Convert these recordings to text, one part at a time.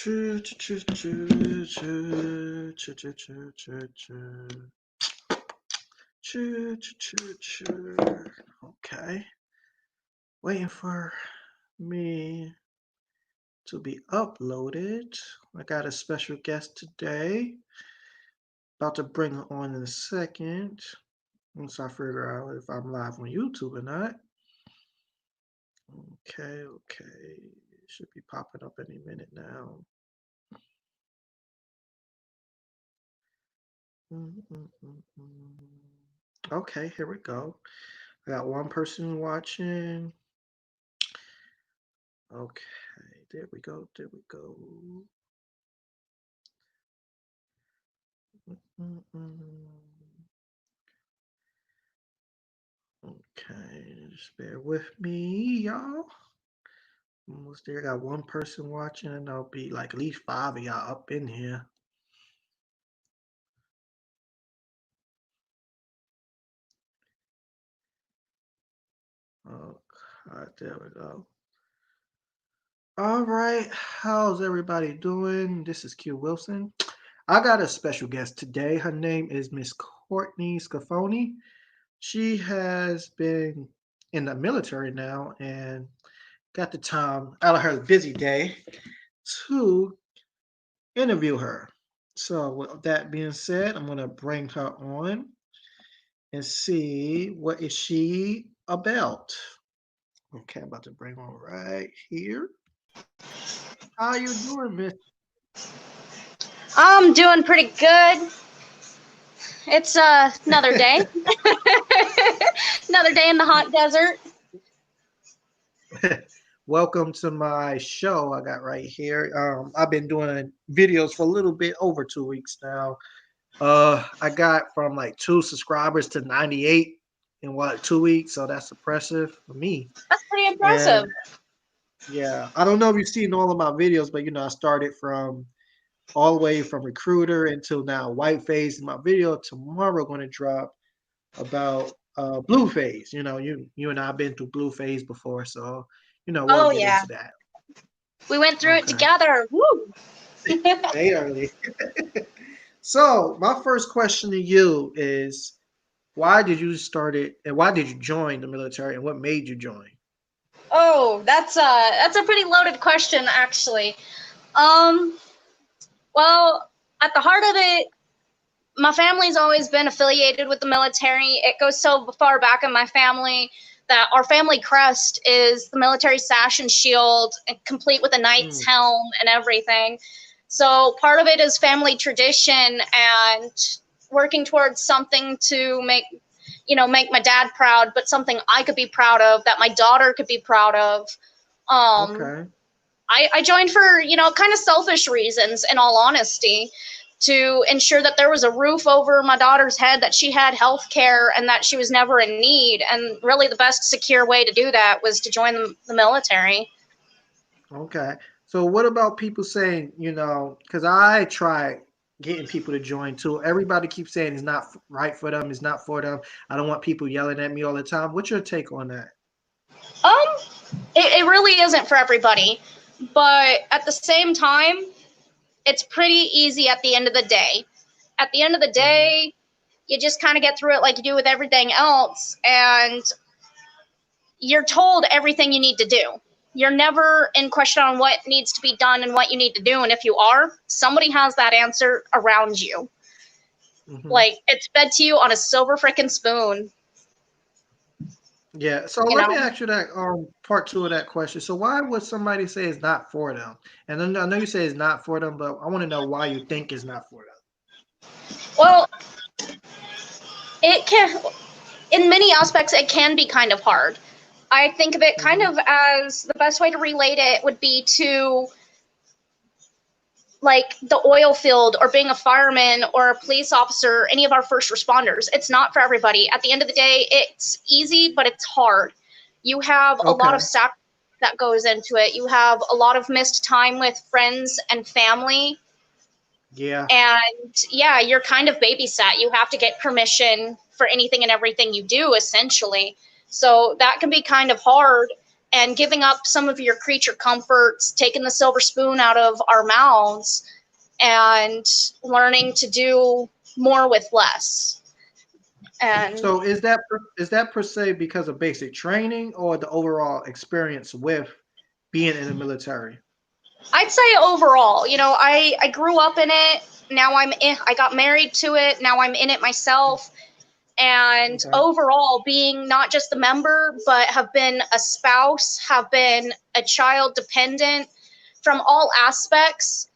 Choo, choo, choo, choo, choo, choo, choo, choo, choo, choo. Choo, choo, choo, choo. Okay. Waiting for me to be uploaded. I got a special guest today. About to bring her on in a second. Once I figure out if I'm live on YouTube or not. Okay. It should be popping up any minute now. Okay, here we go. I got one person watching. Okay, there we go. Okay, just bear with me, y'all. Almost there. Got one person watching, and there'll be like at least 5 of y'all up in here. Okay, there we go. All right, how's everybody doing? This is Q Wilson. I got a special guest today. Her name is Miss Kortni Scheffey. She has been in the military now and got the time out of her busy day to interview her. So with that being said, I'm gonna bring her on and see what is she about. Okay, I'm about to bring her right here. How you doing, Miss? I'm doing pretty good. It's another day. Another day in the hot desert. Welcome to my show I got right here. I've been doing videos for a little bit over 2 weeks now. I got from like 2 subscribers to 98 in 2 weeks, so that's impressive for me. That's pretty And impressive. yeah, I don't know if you've seen all of my videos, but I started from all the way from recruiter until now white phase. My video tomorrow going to drop about blue phase. You and I have been through blue phase before, so we'll Oh get yeah, into that. we went through it Okay. together. Woo! Hey, early. So my first question to you is, why did you start it, and why did you join the military, and what made you join? Oh, that's a pretty loaded question, actually. Well, at the heart of it, my family's always been affiliated with the military. It goes so far back in my family that our family crest is the military sash and shield, complete with a knight's helm and everything. So part of it is family tradition and working towards something to make my dad proud, but something I could be proud of, that my daughter could be proud of. Okay. I joined for, kind of selfish reasons, in all honesty, to ensure that there was a roof over my daughter's head, that she had health care, and that she was never in need. And really the best secure way to do that was to join the military. Okay. So what about people saying, because I try getting people to join too. Everybody keeps saying it's not right for them, it's not for them. I don't want people yelling at me all the time. What's your take on that? It really isn't for everybody, but at the same time, it's pretty easy at the end of the day. At the end of the day, you just kind of get through it like you do with everything else, and you're told everything you need to do. You're never in question on what needs to be done and what you need to do, and if you are, somebody has that answer around you. Like, it's fed to you on a silver frickin' spoon. Yeah. So let me ask you that part 2 of that question. So why would somebody say it's not for them? And then I know you say it's not for them, but I want to know why you think it's not for them. Well, it can, in many aspects, it can be kind of hard. I think of it kind of as, the best way to relate it would be to, like, the oil field, or being a fireman or a police officer, any of our first responders. It's not for everybody. At the end of the day, it's easy, but it's hard. You have a lot of sacrifice that goes into it. You have a lot of missed time with friends and family. Yeah. And yeah, you're kind of babysat. You have to get permission for anything and everything you do, essentially. So that can be kind of hard. and giving up some of your creature comforts, taking the silver spoon out of our mouths, and learning to do more with less. And So is that per se because of basic training or the overall experience with being in the military? I'd say overall, I grew up in it. Now I got married to it. Now I'm in it myself. And Okay. overall, being not just a member, but have been a spouse, have been a child dependent from all aspects,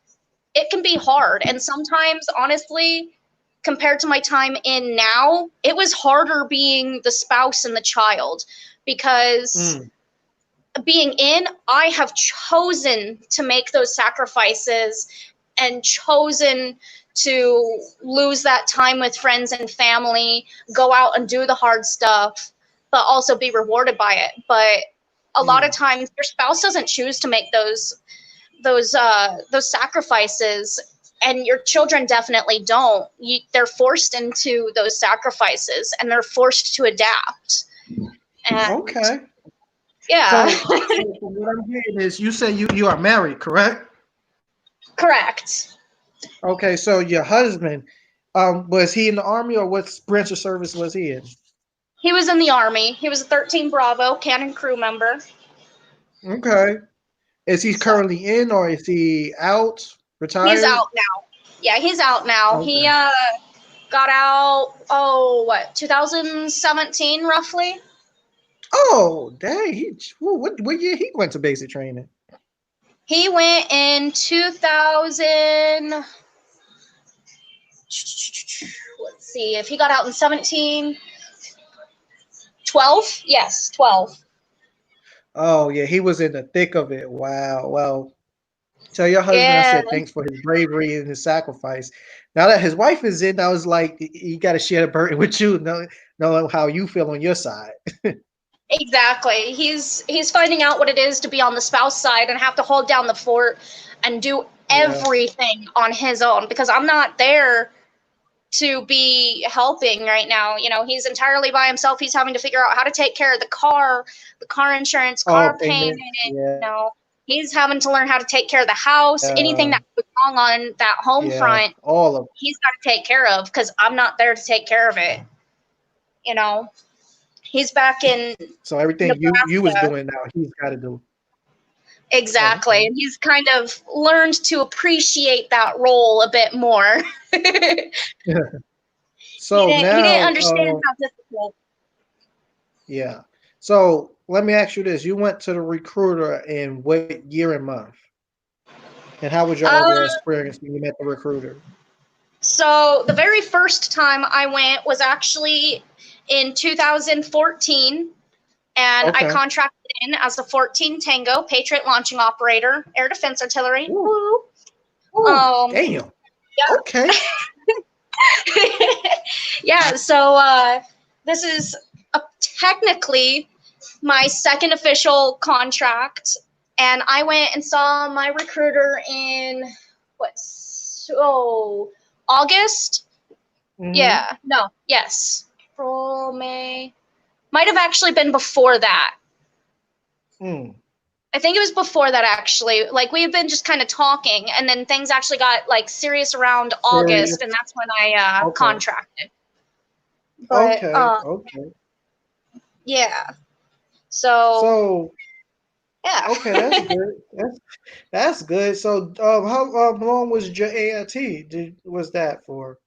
it can be hard. And sometimes, honestly, compared to my time in now, it was harder being the spouse and the child, because Mm. being in, I have chosen to make those sacrifices and chosen to lose that time with friends and family, go out and do the hard stuff, but also be rewarded by it. But a lot of Mm. times your spouse doesn't choose to make those sacrifices, and your children definitely don't. They're forced into those sacrifices, and they're forced to adapt. And Okay. yeah. So what I'm hearing is you say you are married, correct? Correct. Okay, so your husband, was he in the army or what branch of service was he in? He was in the Army. He was a 13 Bravo cannon crew member. Okay. Is he So currently in or is he out, he's retired? out now. Yeah, he's out now. He Okay. got out, oh, what, 2017 roughly? Oh, dang. What year he went to basic training? He went in 2000. Let's see, if he got out in 17, 12? Yes, 12. Oh, yeah, he was in the thick of it. Wow. Well, tell your husband I Yeah, said thanks for his bravery and his sacrifice. Now that his wife is in, I was like, you got to share the burden with you, know how you feel on your side. exactly. He's finding out what it is to be on the spouse side and have to hold down the fort and do Yeah. everything on his own, because I'm not there to be helping right now. He's entirely by himself. He's having to figure out how to take care of the car insurance, All car payment. payments. You Yeah. know, he's having to learn how to take care of the house. Anything Yeah. that goes wrong on that home Yeah. front, All of he's got to take care of, because I'm not there to take care of it. You know, he's back in So everything you was Nebraska. doing now, he's got to do. Oh, Exactly. okay. And he's kind of learned to appreciate that role a bit more. So He didn't now, understand how difficult. yeah. So let me ask you this: you went to the recruiter in what year and month, and how was your Uh, overall experience when you met the recruiter? so the very first time I went was actually in 2014, and I Okay. contracted in as a 14 Tango Patriot launching operator, air defense artillery. Ooh, Woo. ooh, damn. Okay. Yeah. So this is technically my second official contract, and I went and saw my recruiter in August. Mm-hmm. Yeah, no, yes, April, May, might have actually been before that. Mm. I think it was before that, actually. Like, we had been just kind of talking, and then things actually got like serious around August, and Serious. that's when I Okay. contracted. But Okay. Okay. yeah, so So yeah. okay, that's good. That's good. So how long was your AIT? Was that for?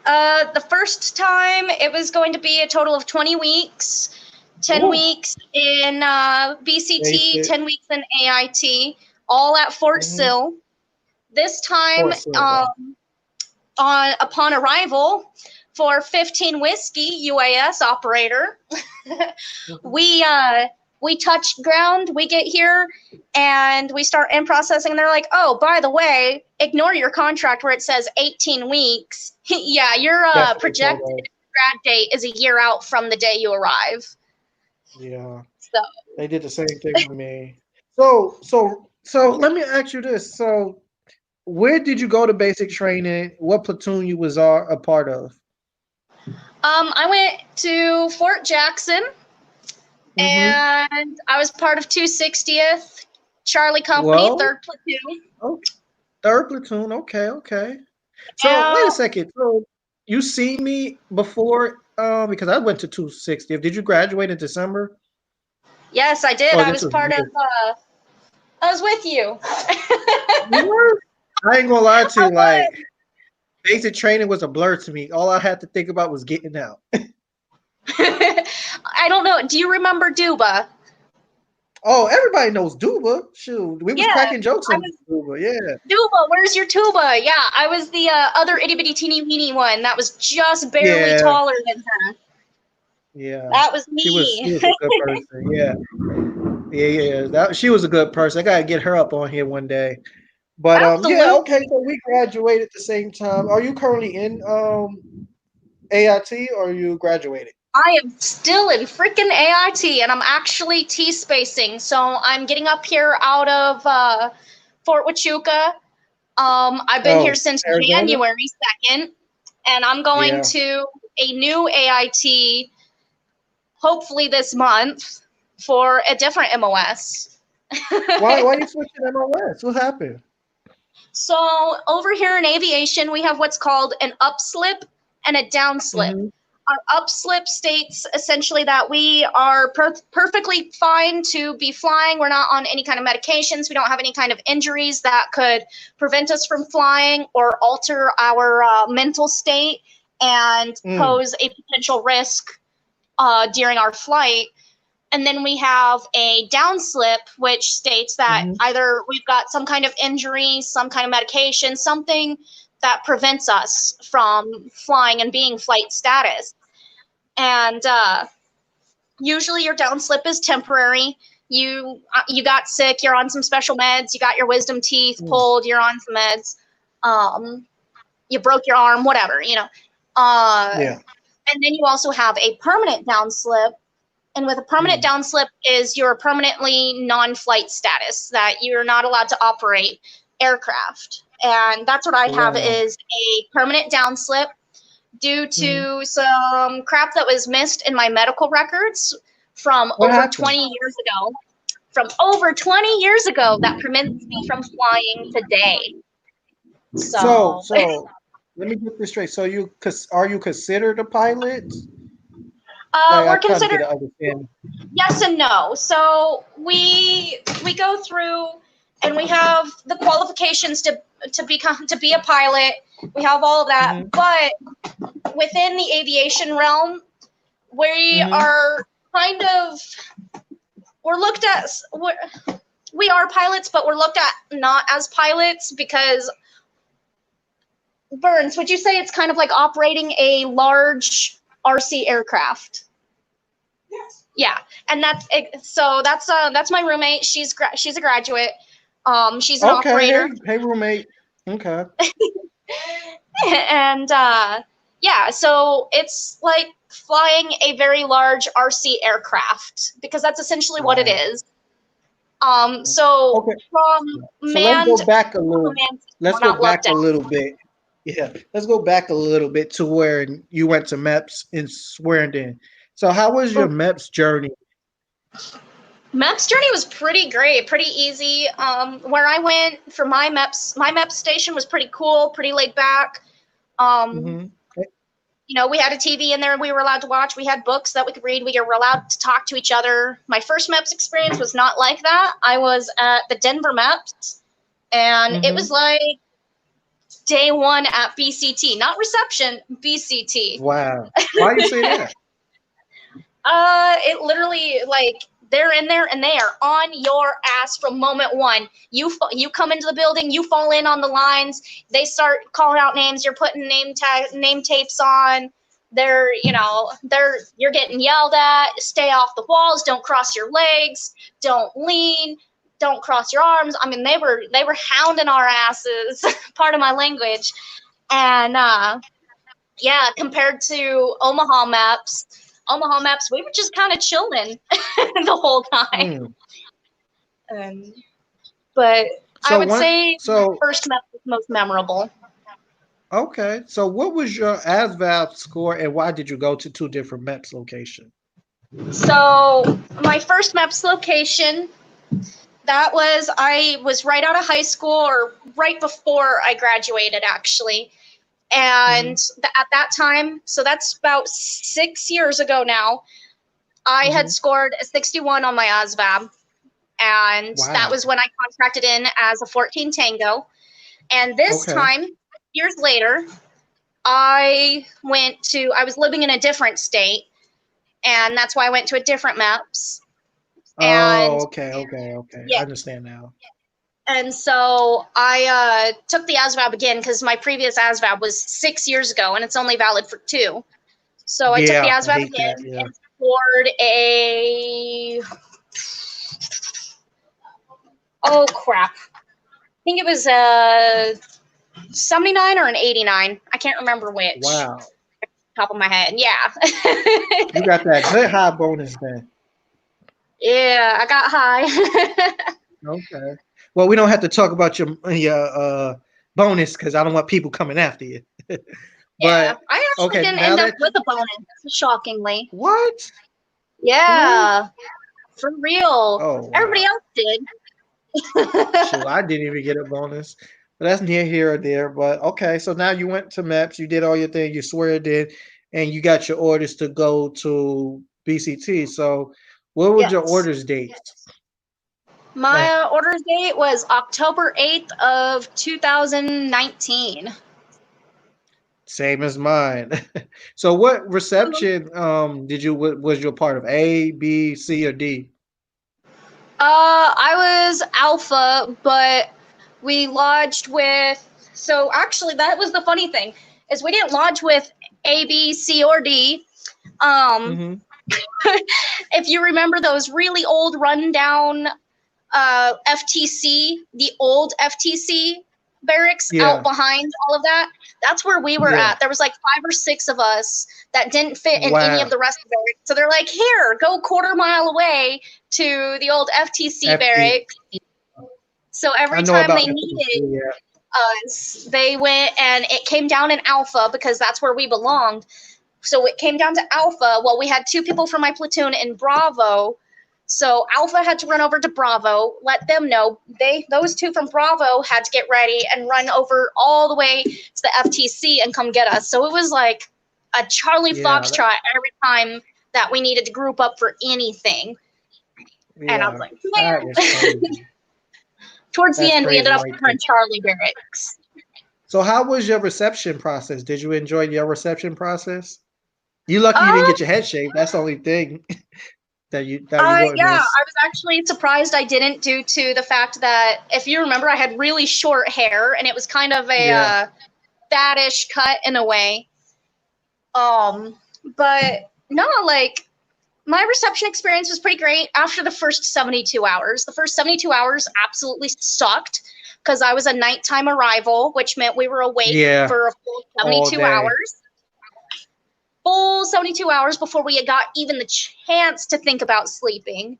The first time it was going to be a total of 20 weeks, 10 Ooh, weeks in BCT, basic. 10 weeks in AIT, all at Fort Mm-hmm. Sill. This time, Fort Sill. Wow. upon arrival for 15 Whiskey UAS operator, Mhm. we we touch ground, we get here, and we start in processing, and they're like, oh, by the way, ignore your contract where it says 18 weeks. Yeah, your That's what they told projected us. grad date is a year out from the day you arrive. Yeah, So they did the same thing with me. So let me ask you this. So where did you go to basic training? What platoon you was a part of? I went to Fort Jackson, Mm-hmm. and I was part of 260th Charlie Company, Well, 3rd Platoon. okay. Third platoon. Okay, okay. So wait a Now, second. So you see me before? Because I went to 260th. Did you graduate in December? yes, I did. Oh, I this was was part of. years. I was with you. You were? I ain't gonna lie to I you. Like was. basic training was a blur to me. All I had to think about was getting out. I don't know. Do you remember Duba? Oh, everybody knows Duba. Shoot, we was Yeah, cracking jokes I in was. Duba. Yeah, Duba, where's your tuba? Yeah, I was the other itty bitty teeny weeny one that was just barely yeah, taller than her. yeah. That was She me. was a good person. Yeah, yeah, yeah. That she was a good person. I gotta get her up on here one day. But yeah, okay. Absolutely. So we graduated at the same time. Are you currently in AIT or you graduated? I am still in freaking AIT and I'm actually T spacing. So I'm getting up here out of Fort Huachuca. I've been here Oh, since Arizona. January 2nd, and I'm going Yeah. to a new AIT hopefully this month for a different MOS. Why you switching MOS? What happened? So over here in aviation, we have what's called an upslip and a downslip. Mm-hmm. Our upslip states essentially that we are perfectly fine to be flying. We're not on any kind of medications. We don't have any kind of injuries that could prevent us from flying or alter our mental state and Mm. pose a potential risk during our flight. And then we have a downslip, which states that Mm-hmm. either we've got some kind of injury, some kind of medication, something that prevents us from flying and being flight status. And usually your downslip is temporary. You got sick, you're on some special meds, you got your wisdom teeth Mm. pulled, you're on some meds, you broke your arm, whatever, you know. Uh, Yeah. and then you also have a permanent downslip, and with a permanent Mm. downslip is your permanently non-flight status that you're not allowed to operate aircraft. And that's what I have Wow. is a permanent downslip due Mm. to some crap that was missed in my medical records from What over happened? 20 years ago. From over 20 years ago that prevents me from flying today. So, So let me get this straight. So are you considered a pilot? Like I we're try to get considered an understanding. yes and no. So we go through and we have the qualifications to be a pilot. We have all of that, Mm-hmm. but within the aviation realm, we Mm-hmm. are kind of we're looked at we are pilots, but we're looked at not as pilots because Burns, would you say it's kind of like operating a large RC aircraft? Yeah, and that's my roommate. She's a graduate. She's an Okay. operator, Hey, roommate. Okay. and yeah, so it's like flying a very large RC aircraft because that's essentially what it Wow. is. So Okay. from So let's go manned back a to little. unmanned, we're Let's go not looked back at. a little bit. Yeah, let's go back a little bit to where you went to MEPS in Swearenden. So how was your MEPS journey? MEPS journey was pretty great, pretty easy. Where I went for my MEPS station was pretty cool, pretty laid back. Um, Mm-hmm. you know, we had a TV in there we were allowed to watch. We had books that we could read. We were allowed to talk to each other. My first MEPS experience was not like that. I was at the Denver MEPS, and it Mm-hmm. was like day one at BCT, not reception, BCT. Wow. Why you say that? It literally like they're in there and they are on your ass from moment one. You come into the building, you fall in on the lines. They start calling out names. You're putting name tapes on. You're getting yelled at. Stay off the walls. Don't cross your legs. Don't lean. Don't cross your arms. I mean, they were hounding our asses. Part of my language, and yeah, compared to Omaha Maps, we were just kind of chilling the whole time. Mm. Um, but I So would one. say my So first map was most memorable. okay. So what was your ASVAB score, and why did you go to two different MEPS locations? So my first MEPS location, I was right out of high school or right before I graduated, actually. And Hmm. at that time, so that's about 6 years ago now, I had Hmm. scored a 61 on my ASVAB. And that Wow. was when I contracted in as a 14 Tango. And this Okay. time, years later, I was living in a different state. And that's why I went to a different MEPS. And Oh, okay, okay, okay. yeah, I understand now. and so I took the ASVAB again because my previous ASVAB was 6 years ago and it's only valid for 2. So I took the Yeah, I ASVAB hate that. again Yeah. and scored a, oh crap, I think it was a 79 or an 89. I can't remember which. Wow. Top of my head. Yeah. You got that good high bonus then. Yeah, I got high. Okay. Well, we don't have to talk about your bonus because I don't want people coming after you. Yeah, But I actually okay, didn't now end up that with a bonus, shockingly. what? For real? Yeah, for real. Oh Everybody wow. else did. Shoot, I didn't even get a bonus. But that's near here or there. But okay, so now you went to MEPS, you did all your thing, you swear it did, and you got your orders to go to BCT. So what was your Yes. orders dates? Like, My order date was October 8th of 2019. same as mine. So what reception did you was you a part of? A, B, C, or D? I was Alpha, but we lodged with. So actually, that was the funny thing is we didn't lodge with A, B, C, or D. Um, Hmm. if you remember those really old rundown FTC, the old FTC barracks out Yeah, behind all of that, that's where we were yeah. at. There was like 5 or 6 of us that didn't fit in any Wow. of the rest of the barracks. So they're like, here, go a quarter mile away to the old FTC FT. barracks. So I every know time about they FTC, needed yeah. us, they went and it came down in Alpha because that's where we belonged. So it came down to Alpha. Well, we had 2 people from my platoon in Bravo. So Alpha had to run over to Bravo, let them know. Those 2 from Bravo had to get ready and run over all the way to the FTC and come get us. So it was like a Charlie Yeah, Foxtrot every time that we needed to group up for anything. And I was yeah. like, That is man. crazy. Towards the That's end, we ended crazy up right over there. in Charlie Barracks. So how was your reception process? Did you enjoy your reception process? You lucky you didn't Uh, get your head shaved. That's the only thing that you wouldn't yeah, miss. I was actually surprised I didn't, due to the fact that if you remember, I had really short hair and it was kind of a Yeah. faddish cut in a way. But no, like my reception experience was pretty great after the first 72 hours. The first 72 hours absolutely sucked because I was a nighttime arrival, which meant we were awake Yeah. for a full All 72 day. hours. Full 72 hours before we got even the chance to think about sleeping.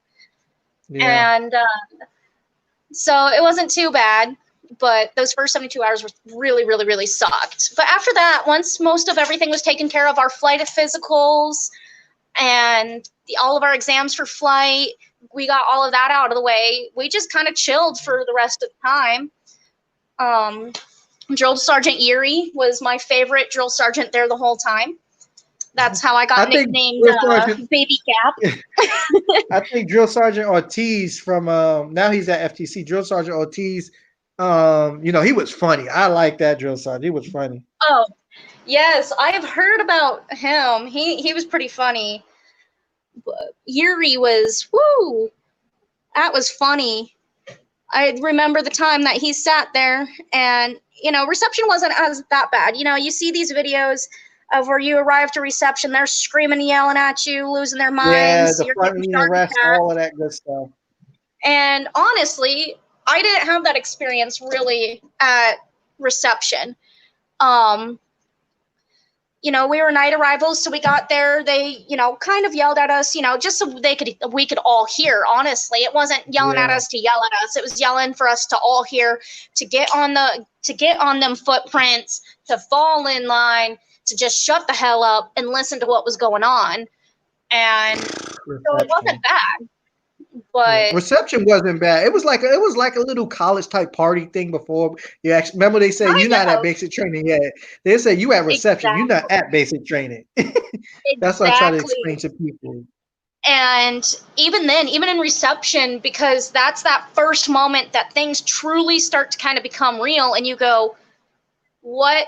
Yeah. And so it wasn't too bad, but those first 72 hours were really, really, really sucked. But after that, once most of everything was taken care of, our flight physicals and all of our exams for flight, we got all of that out of the way. We just kind of chilled for the rest of the time. Um, Drill Sergeant Erie was my favorite drill sergeant there the whole time. That's how I I got think nicknamed Drill Sergeant Baby Gap. I think Drill Sergeant Ortiz from now he's at FTC. Drill Sergeant Ortiz, he was funny. I like that Drill Sergeant. He was funny. Oh, yes, I have heard about him. He was pretty funny. But Yuri was, woo, that was funny. I remember the time that he sat there and, reception wasn't as that bad. You see these videos of where you arrive to reception, they're screaming, yelling at you, losing their Yeah, minds, the you're front getting union shark arrest, attack. all of that good stuff. And honestly, I didn't have that experience really at reception. Um, we were night arrivals, so we got there. They, kind of yelled at us, just so we could all hear. Honestly, it wasn't yelling at Yeah, us to yell at us. It was yelling for us to all hear, to get on them footprints, to fall in line, to just shut the hell up and listen to what was going on. And so it Reception. wasn't bad. Yeah. But Reception wasn't bad. It was like a little college type party thing before you actually remember they said you're kind not at of basic training yet. They said you at reception, you're not exactly, at basic training. That's what I try to explain exactly. to people. And even then, even in reception, because that's that first moment that things truly start to kind of become real, and you go, what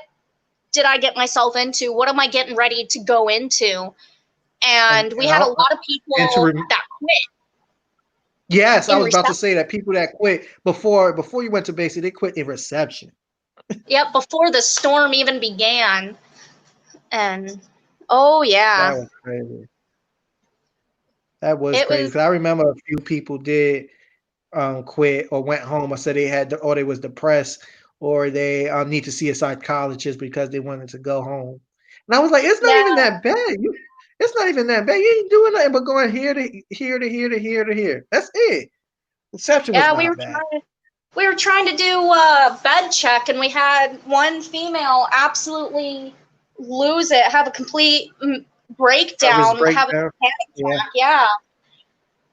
did I get myself into? What am I getting ready to go into? And And we and had I a lot of and to people that quit yes, I in was about to reception. say that people that quit before you went to basic, they quit in reception. Yep, before the storm even began. And oh That yeah, was crazy. That was it crazy was because I remember a few people did quit or went home or said they had or they was depressed or they need to see a psychologist because they wanted to go home. And I was like, it's not yeah, even that bad. It's not even that bad. You ain't doing nothing but going here to here to here to here to here. That's it. Reception was yeah. not bad. We were trying to do a bed check, and we had one female absolutely lose it, have a complete Nervous breakdown, have a breakdown. panic Yeah. attack. Yeah,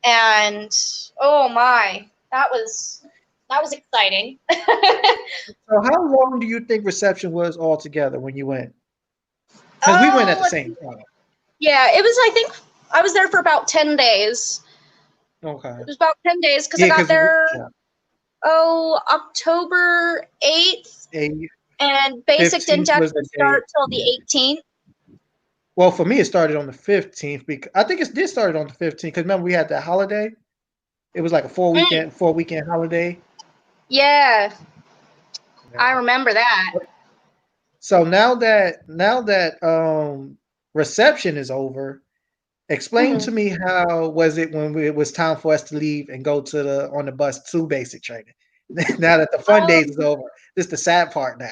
and oh my, that was exciting. So how long do you think reception was altogether when you went? Because we went at Oh, the same time. yeah, it was. I think I was there for about 10 days. Okay. It was about 10 days because I Yeah, got because there. yeah, October 8th, a and basic didn't 15th was actually the day. start till the 18th. Well, for me, it started on the 15th because I think it did start on the 15th because remember we had that holiday. It was like a Mm, four weekend holiday. yeah, I Yeah. remember that. So now that reception is over, explain Mhm. to me how was it when it was time for us to leave and go to the on the bus to basic training. Now that the fun days is Um, over, this is the sad part now.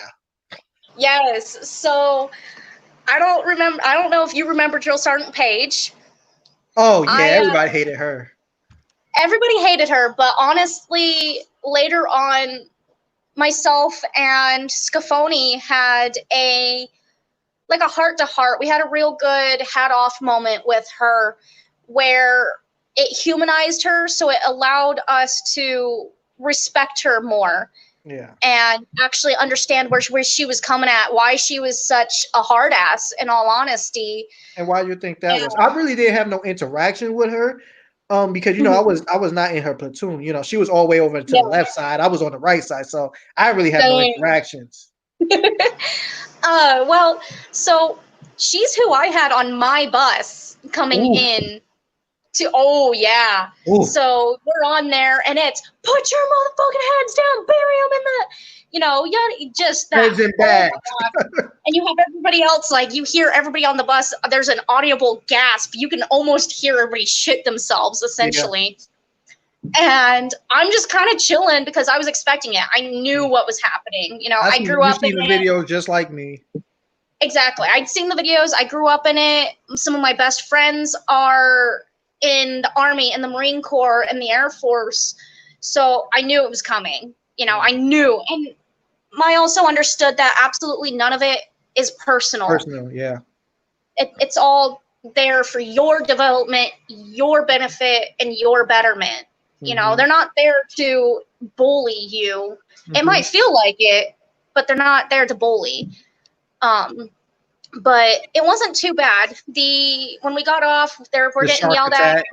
yes. So I don't remember. I don't know if you remember Drill Sergeant Paige. Oh yeah, I everybody hated her. Everybody hated her, but honestly, later on, myself and Scafoni had a heart to heart. We had a real good hat off moment with her where it humanized her, so it allowed us to respect her more Yeah. and actually understand where she was coming at, why she was such a hard ass, in all honesty. And why you think that was? I And really didn't have no interaction with her, because mhm, I was not in her platoon. She was all the way over to yeah, the left side. I was on the right side, so I really have no same. interactions. Well, so she's who I had on my bus coming Ooh, in to, oh yeah. ooh, So we're on there, and it's put your motherfucking hands down, bury them in the, yeah, just that. heads in Oh bags. my god! And you have everybody else, like you hear everybody on the bus. There's an audible gasp. You can almost hear everybody shit themselves, Yeah, essentially. And I'm just kind of chilling because I was expecting it. I knew yeah. what was happening. I I seen grew you up in seen the it. videos just like me. Exactly. I'd seen the videos. I grew up in it. Some of my best friends are in the Army, in the Marine Corps, and the Air Force. So I knew it was coming. Yeah, I knew. And I also understood that absolutely none of it is personal. personal. Yeah. It's all there for your development, your benefit, and your betterment. Hmm. They're not there to bully you. It Hmm. might feel like it, but they're not there to bully. Um, but it wasn't too bad. When we got off, we're The getting shark yelled at. attack.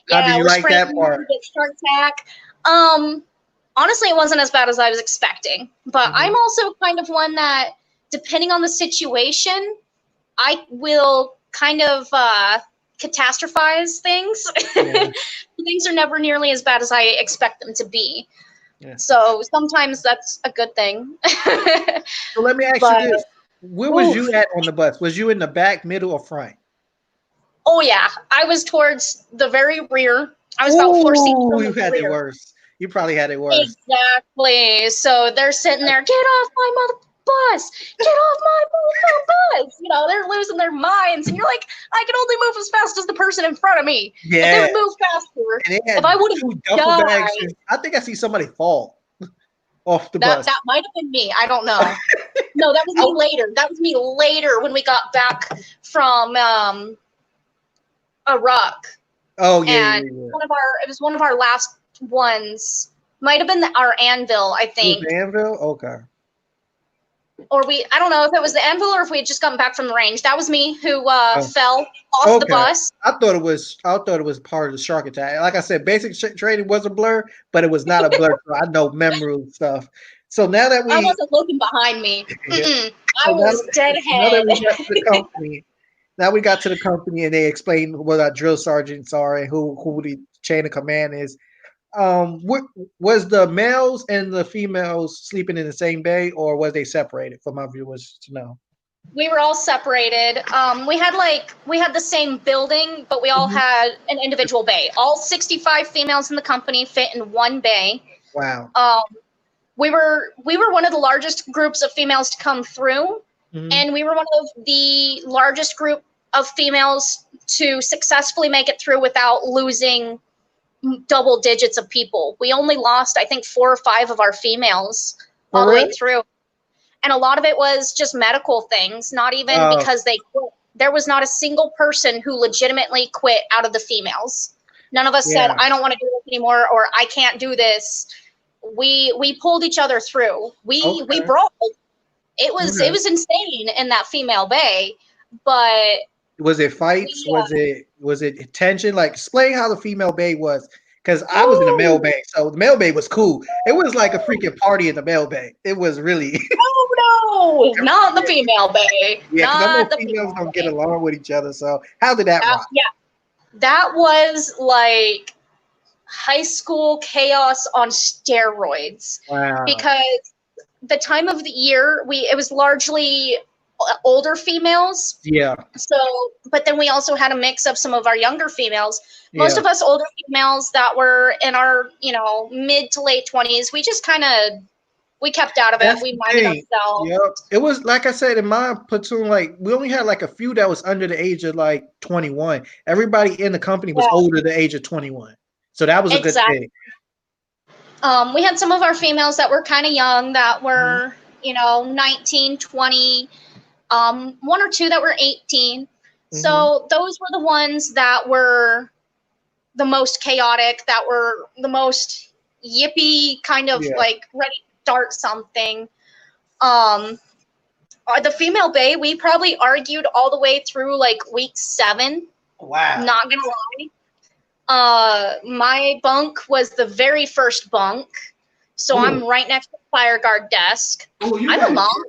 How do Yeah, you we're like sprinting that to part? get shark attack. Um, Honestly, it wasn't as bad as I was expecting. But Hmm. I'm also kind of one that, depending on the situation, I will kind of catastrophize things. Yeah, Things are never nearly as bad as I expect them to be. yeah. So sometimes that's a good thing. So let me ask you But this: where was you oof. at on the bus? Was you in the back, middle, or front? Oh yeah, I was towards the very rear. I was about 4 seats Ooh, from you the had it rear. worse. You probably had it worse. Exactly. So they're sitting there, get off my mother bus, get off my mother bus. They're losing their minds, and you're like, I can only move as fast as the person in front of me. If they Yeah, would move faster, and they if had I would have 2 duffel bags. died, I think I see somebody fall off the that bus. that might have been me. I don't know. No, that was me I later. That was me later when we got back from a ruck, Oh yeah, and yeah, yeah. it was one of our last ones. Might have been our anvil, I It was think. Anvil. Okay. Or I don't know if it was the anvil or if we had just gotten back from the range. That was me who Oh, fell off the okay. bus. I thought it was part of the shark attack. Like I said, basic trading was a blur, but it was not a blur. So I know memory stuff. So now that I we, wasn't looking behind me. Mm-mm. I so was dead now that ahead. we got to the company, now we got to the company and they explained what our drill sergeants are and who the chain of command is. What was the males and the females sleeping in the same bay, or was they separated? For my viewers to know. We were all separated. We had the same building, but we all Mhm. had an individual bay. All 65 females in the company fit in one bay. Wow. Um, we were one of the largest groups of females to come through, Mhm. and we were one of the largest group of females to successfully make it through without losing double digits of people. We only lost, I think, 4 or 5 of our females all For the way real? through. And a lot of it was just medical things, not even Oh, because they quit. There was not a single person who legitimately quit out of the females. None of us said, yeah. I don't want to do this anymore, or I can't do this. We pulled each other through. We Okay. brawled. It Okay. was insane in that female bay, but Was it fights? we Was it tension? Like explain how the female bay was. Because I was in the male oh bay, so the male bay was cool. It was like a freaking party in the male bay. It was really no, not the female bay, yeah. Because I know not the females female don't get bay. along with each other. So how did that rock? Yeah, that was like high school chaos on steroids, Wow. because the time of the year it was largely older females. Yeah. So, but then we also had a mix of some of our younger females. Most Yeah. of us older females that were in our, mid to late 20s, we just kind of we kept out of it. That's We the minded thing. ourselves. Yep. It was like I said in my platoon, like we only had like a few that was under the age of like 21. Everybody in the company was Yeah, older than the age of 21. So that was a good exactly. thing. We had some of our females that were kind of young, that Mhm. were, 19, 20, one or two that were 18. Mhm. So those were the ones that were the most chaotic, that were the most yippy, kind of Yeah. like ready to start something. Um, the female bay, we probably argued all the way through like week 7. Wow. Not gonna lie. My bunk was the very first bunk, so Ooh. I'm right next to the fire guard desk. Oh, you I'm a had mom,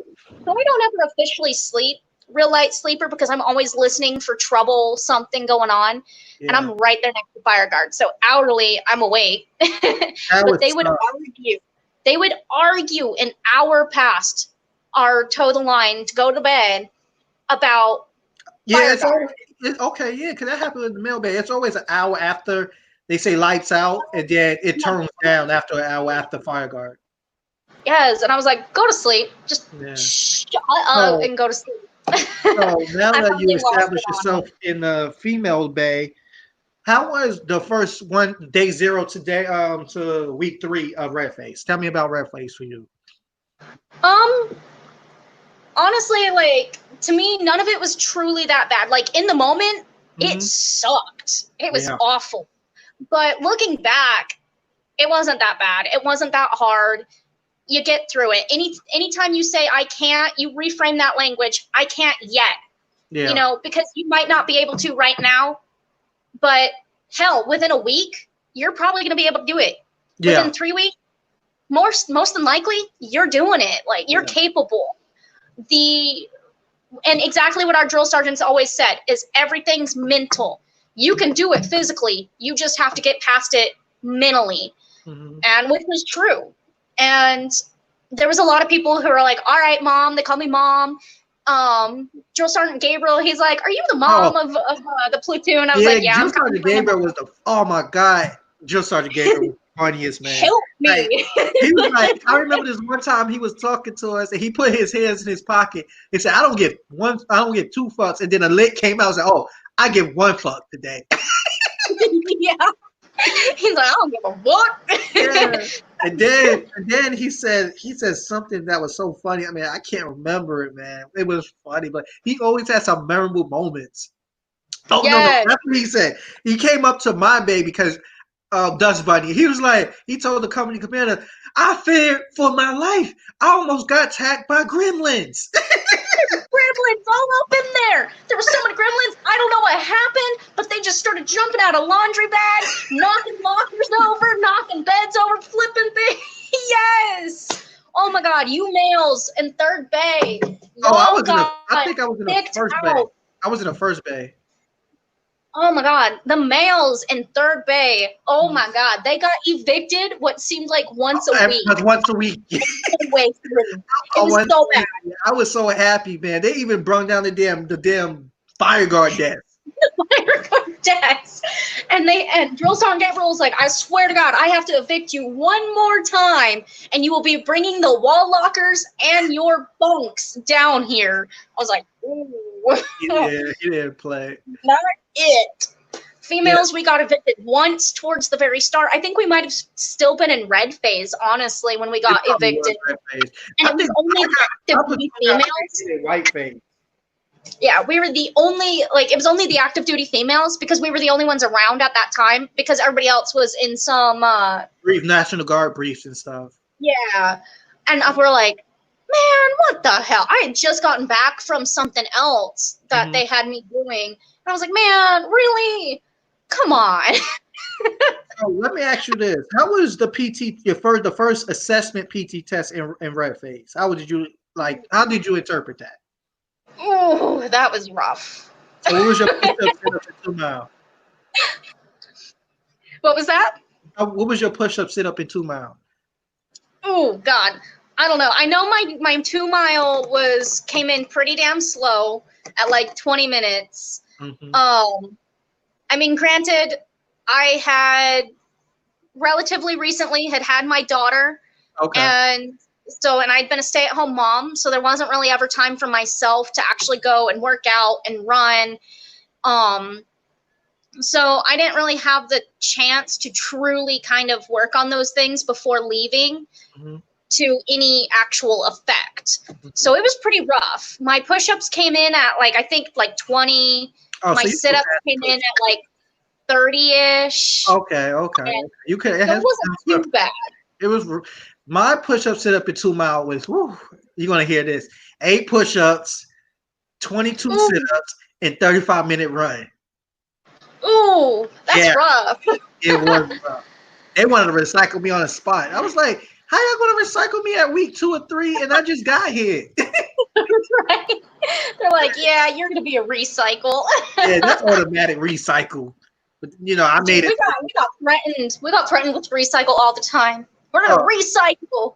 so I don't ever officially sleep real light sleeper because I'm always listening for trouble, something going on, and yeah. I'm right there next to the fire guard. So hourly, I'm awake. That But was they would tough. argue. They would argue an hour past our toe the line to go to bed about Yeah, fire it's guard. always okay, yeah, because that happened in the mailbag. It's always an hour after they say lights out, and then it turns down after an hour after fire guard. Yes, and I was like, go to sleep. Just Yeah. shut up So, and go to sleep. so now I that you probably lost it established on yourself in the female bay, how was the first one day 0 to week 3 of Red Face? Tell me about Red Face for you. it. Honestly, like, to me, none of it was truly that bad. Like, in the moment, it Hmm. sucked. It was Yeah. awful. But looking back, it wasn't that bad. It wasn't that hard. You get through it. Anytime you say I can't, you reframe that language. I can't yet. Yeah. Because you might not be able to right now, but hell, within a week, you're probably going to be able to do it. Yeah. Within 3 weeks, most than likely, you're doing it. Like, you're Yeah. capable. The and exactly what our drill sergeants always said is everything's mental. You can do it physically. You just have to get past it mentally. Hmm. And which was true. And there was a lot of people who were like, all right, mom, they call me mom. Drill Sergeant Gabriel, he's like, are you the Oh, mom of the platoon? I was yeah, like, yeah, Drill I'm kind Sergeant of the Gabriel mom. was oh my God, Drill Sergeant Gabriel was the funniest man. Help Like me. he was like, I remember this one time he was talking to us and he put his hands in his pocket. He said, I don't get 2 fucks. And then a lick came out and said, oh, I get 1 fuck today. Yeah. He's like, I don't give a Yeah. fuck. And then he said something that was so funny. I mean, I can't remember it, man. It was funny, but he always had some memorable moments. Oh no, Yes. that's what he said. He came up to my baby because Dust Bunny. He was like, he told the company commander, I feared for my life. I almost got attacked by gremlins. Gremlins all up in there. There were so many gremlins. I don't know what happened, but they just started jumping out of laundry bags, knocking lockers over, knocking beds over, flipping things. Yes. Oh my God, you males in third bay. Y'all I think I was in the picked first bay. out. I was in the first bay. Oh my God, the males in third bay. Oh my God, they got evicted what seemed like once a week. Once a week. Way through. It was so bad. I was so happy, man. They even brung down the damn fire guard desk. Fire guard desk. And Drill Sergeant Gabriel was like, I swear to God, I have to evict you one more time, and you will be bringing the wall lockers and your bunks down here. I was like, ooh. Yeah, he didn't play. Not it. Females, we got evicted once towards the very start. I think we might have still been in red phase, honestly, when we got evicted. And it was only the active duty females. White phase. Yeah, we were the only, like, it was only the active duty females because we were the only ones around at that time because everybody else was in some National Guard briefs and stuff. Yeah. And we're like, man, what the hell? I had just gotten back from something else that they had me doing. And I was like, man, really? Come on. So let me ask you this. How was the PT, the first assessment PT test in red phase? How did you interpret that? Ooh, that was rough. So what was your push-up sit-up in 2 mile? What was that? What was your push-up sit-up in 2 mile? Oh God, I don't know. I know my 2 mile came in pretty damn slow at like 20 minutes. I mean, granted, I had relatively recently had my daughter, and I'd been a stay-at-home mom, so there wasn't really ever time for myself to actually go and work out and run. So I didn't really have the chance to truly kind of work on those things before leaving to any actual effect. So it was pretty rough. My push-ups came in at I think 20. My sit-ups came in at 30-ish. Okay. You could. It wasn't too bad. It was my push-up sit-up in 2 mile was. Whew, you're gonna hear this: 8 push-ups, 22 sit-ups, and 35-minute run. Ooh, that's rough. It was rough. They wanted to recycle me on the spot. I was like, how y'all gonna recycle me at week 2 or 3 and I just got here? Right. They're like, yeah, you're gonna be a recycle. Yeah, that's automatic recycle. But I made it. We got threatened. We got threatened with recycle all the time. We're gonna recycle.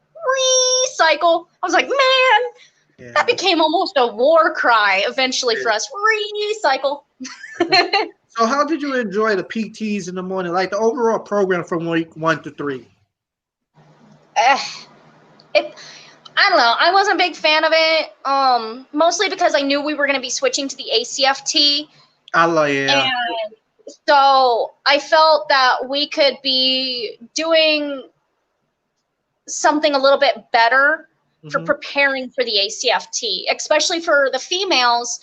I was like, man, that became almost a war cry eventually for us. Recycle. So how did you enjoy the PTs in the morning, like the overall program from week 1 to 3? I don't know. I wasn't a big fan of it, mostly because I knew we were going to be switching to the ACFT. And so I felt that we could be doing something a little bit better for preparing for the ACFT, especially for the females,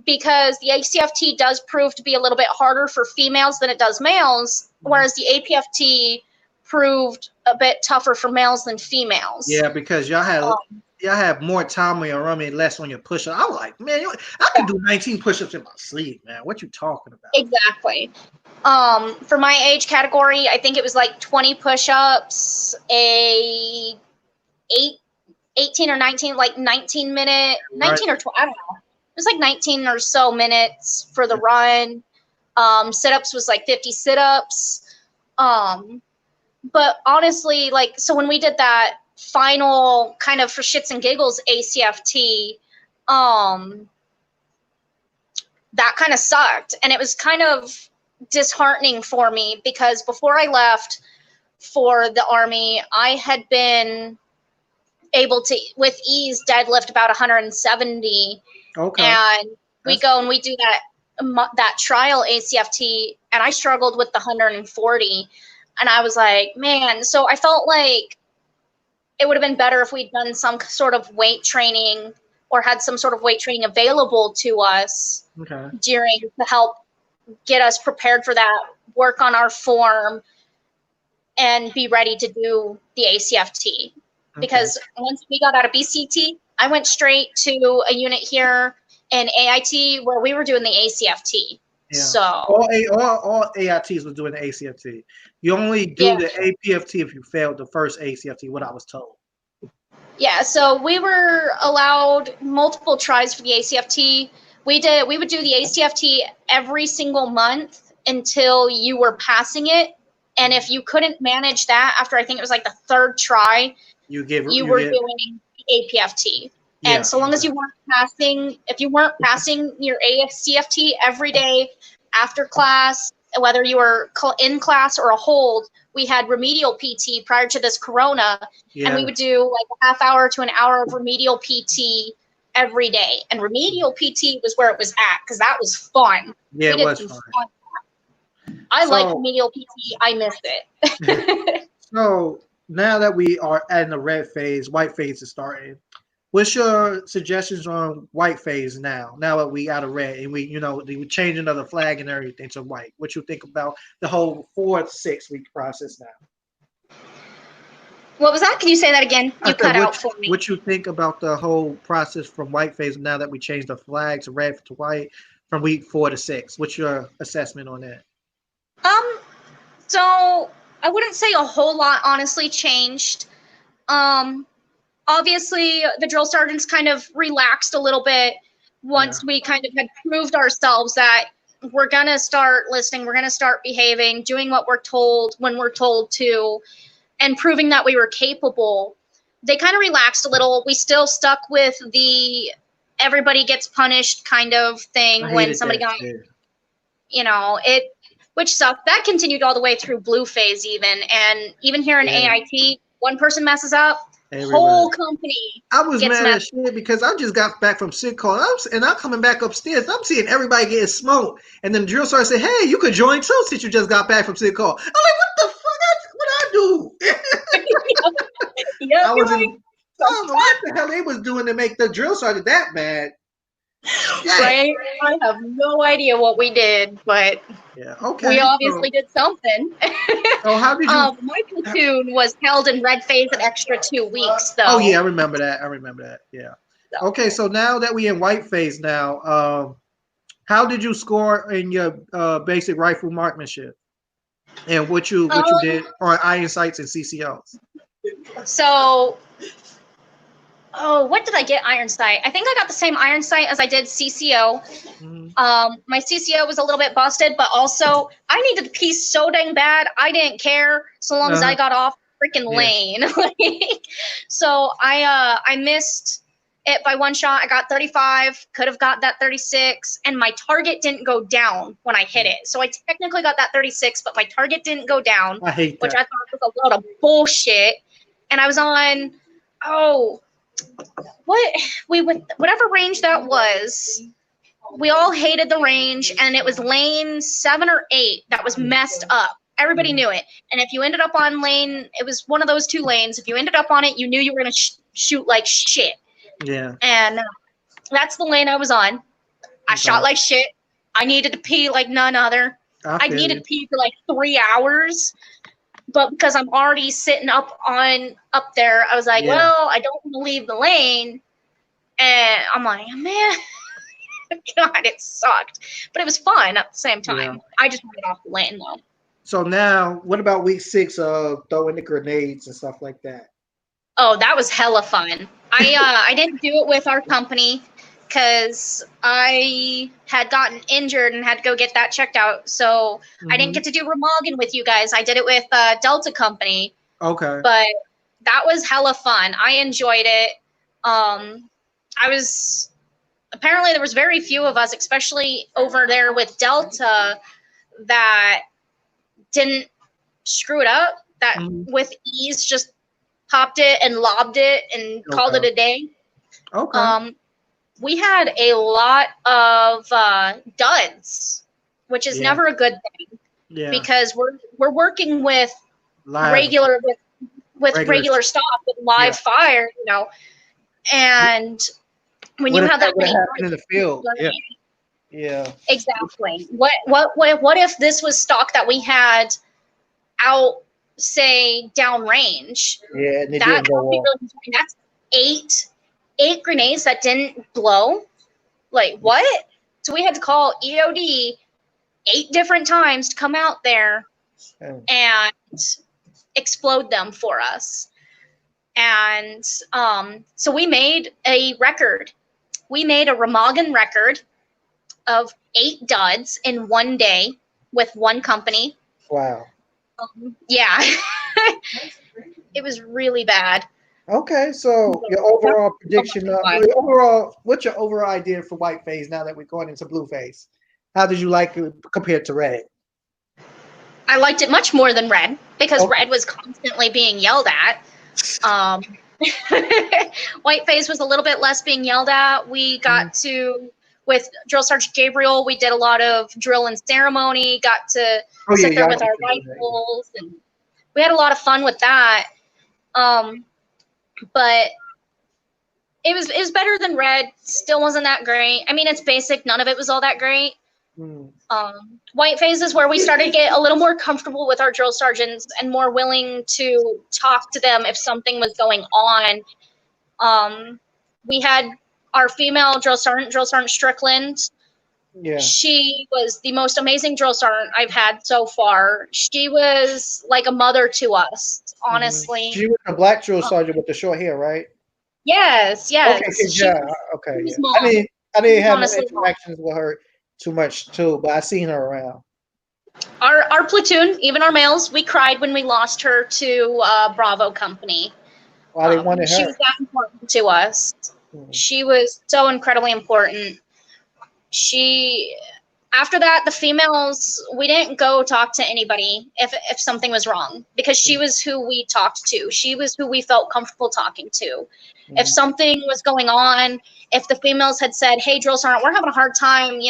because the ACFT does prove to be a little bit harder for females than it does males, whereas the APFT proved a bit tougher for males than females. Yeah, because y'all have more time on your run and less on your push-up. I was like, man, I can do 19 push-ups in my sleep, man. What you talking about? Exactly. For my age category, I think it was 20 push-ups, 18 or 19, 19 minute, 19 or 20, I don't know. It was 19 or so minutes for the run. Sit-ups was 50 sit-ups. But honestly, so when we did that final kind of for shits and giggles ACFT, that kind of sucked. And it was kind of disheartening for me because before I left for the Army, I had been able to, with ease, deadlift about 170. Okay. And we go and we do that trial ACFT, and I struggled with the 140. And I was like, man, so I felt like it would have been better if we'd done some sort of weight training or had some sort of weight training available to us to help get us prepared for that, work on our form, and be ready to do the ACFT. Because once we got out of BCT, I went straight to a unit here in AIT where we were doing the ACFT. Yeah. So all AITs was doing the ACFT. You only do the APFT if you failed the first ACFT, what I was told. Yeah, so we were allowed multiple tries for the ACFT. We would do the ACFT every single month until you were passing it. And if you couldn't manage that after, I think it was like the third try, you were doing the APFT. Yeah, and so long as you weren't passing, if you weren't passing your ACFT every day after class, whether you were in class or a hold, we had remedial PT prior to this corona, and we would do like a half hour to an hour of remedial PT every day. And remedial PT was where it was at because that was fun. Yeah, it was fun. I like remedial PT. I miss it. So now that we are in the red phase, white phase is starting. What's your suggestions on white phase now? Now that we out of red and we changing of the flag and everything to white. What you think about the whole 4 to 6 week process now? What was that? Can you say that again? You cut out for me. What you think about the whole process from white phase now that we changed the flag to red to white from week 4 to 6? What's your assessment on that? So I wouldn't say a whole lot honestly changed. Obviously the drill sergeants kind of relaxed a little bit once we kind of had proved ourselves that we're gonna start listening, we're gonna start behaving, doing what we're told when we're told to, and proving that we were capable. They kind of relaxed a little. We still stuck with the everybody gets punished kind of thing when somebody got, which sucked. That continued all the way through blue phase and even here in AIT, one person messes up, whole company. I was mad as shit because I just got back from sick call and I'm coming back upstairs. I'm seeing everybody getting smoked. And then the drill sergeant said, "Hey, you could join too since you just got back from sick call." I'm like, "What the fuck? What I do?" I was I don't know what the hell they was doing to make the drill sergeant that bad. Right? I have no idea what we did, but we obviously did something. So how did you? My platoon was held in red phase an extra 2 weeks, though. Oh yeah, I remember that. Yeah. So. Okay, so now that we in white phase now, how did you score in your basic rifle marksmanship, and what you did on iron sights and CCOs? So. Oh, what did I get iron sight? I think I got the same iron sight as I did CCO. My CCO was a little bit busted, but also I needed to pee so dang bad. I didn't care so long as I got off freaking lane. So I missed it by one shot. I got 35, could have got that 36, and my target didn't go down when I hit it. So I technically got that 36, but my target didn't go down, I hate that. which I thought was a lot of bullshit. And I was on, whatever range that was, we all hated the range, and it was lane 7 or 8 that was messed up. Everybody knew it. And if you ended up on lane, it was one of those 2 lanes. If you ended up on it, you knew you were going to shoot like shit. Yeah. And that's the lane I was on. I shot like shit. I needed to pee like none other. I needed to pee for like 3 hours. But because I'm already sitting up there, I was like, well, I don't want to leave the lane. And I'm like, man, God, it sucked. But it was fun at the same time. Yeah. I just wanted off the lane, though. So now, what about week 6 of throwing the grenades and stuff like that? Oh, that was hella fun. I didn't do it with our company because I had gotten injured and had to go get that checked out. So I didn't get to do Remagen with you guys. I did it with Delta Company. Okay. But that was hella fun. I enjoyed it. Apparently there was very few of us, especially over there with Delta, that didn't screw it up, that with ease just popped it and lobbed it and called it a day. Okay. We had a lot of duds, which is never a good thing. Yeah. Because we're working with regular stock with live fire, and when you have that many in the field, Yeah. Exactly. What if this was stock that we had out, say, downrange? Yeah, and it That didn't go would be off. really interesting. That's eight grenades that didn't blow. Like what? So we had to call EOD 8 different times to come out there And, and explode them for us. And so we made a record. We made a Remagen record of 8 duds in one day with one company. wow. Yeah, it was really bad. Okay, so your overall prediction, what's your overall idea for white phase now that we're going into blue phase? How did you like it compared to red? I liked it much more than red because Okay. red was constantly being yelled at. Um, white phase was a little bit less being yelled at. We got to, with Drill Sergeant Gabriel, we did a lot of drill and ceremony, got to Oh yeah, sit there y'all with get our to do that. rifles, and we had a lot of fun with that. But it was better than red. Still wasn't that great. I mean, it's basic. None of it was all that great. Mm. White phase is where we started to get a little more comfortable with our drill sergeants and more willing to talk to them if something was going on. We had our female Drill Sergeant Strickland. Yeah. She was the most amazing drill sergeant I've had so far. She was like a mother to us, honestly. She was a black drill sergeant with the short hair, right? Yes, Okay, yes. She yeah, was, okay, she was yeah. mom. I She didn't was have no honestly mom. interactions with her too much too, but I seen her around. Our platoon, even our males, we cried when we lost her to Bravo Company. Why they wanted She her? was that important to us. Mm. She was so incredibly important. She, after that, the females, we didn't go talk to anybody if something was wrong because she was who we talked to. She was who we felt comfortable talking to. If something was going on, if the females had said, "Hey, drill sergeant, we're having a hard time,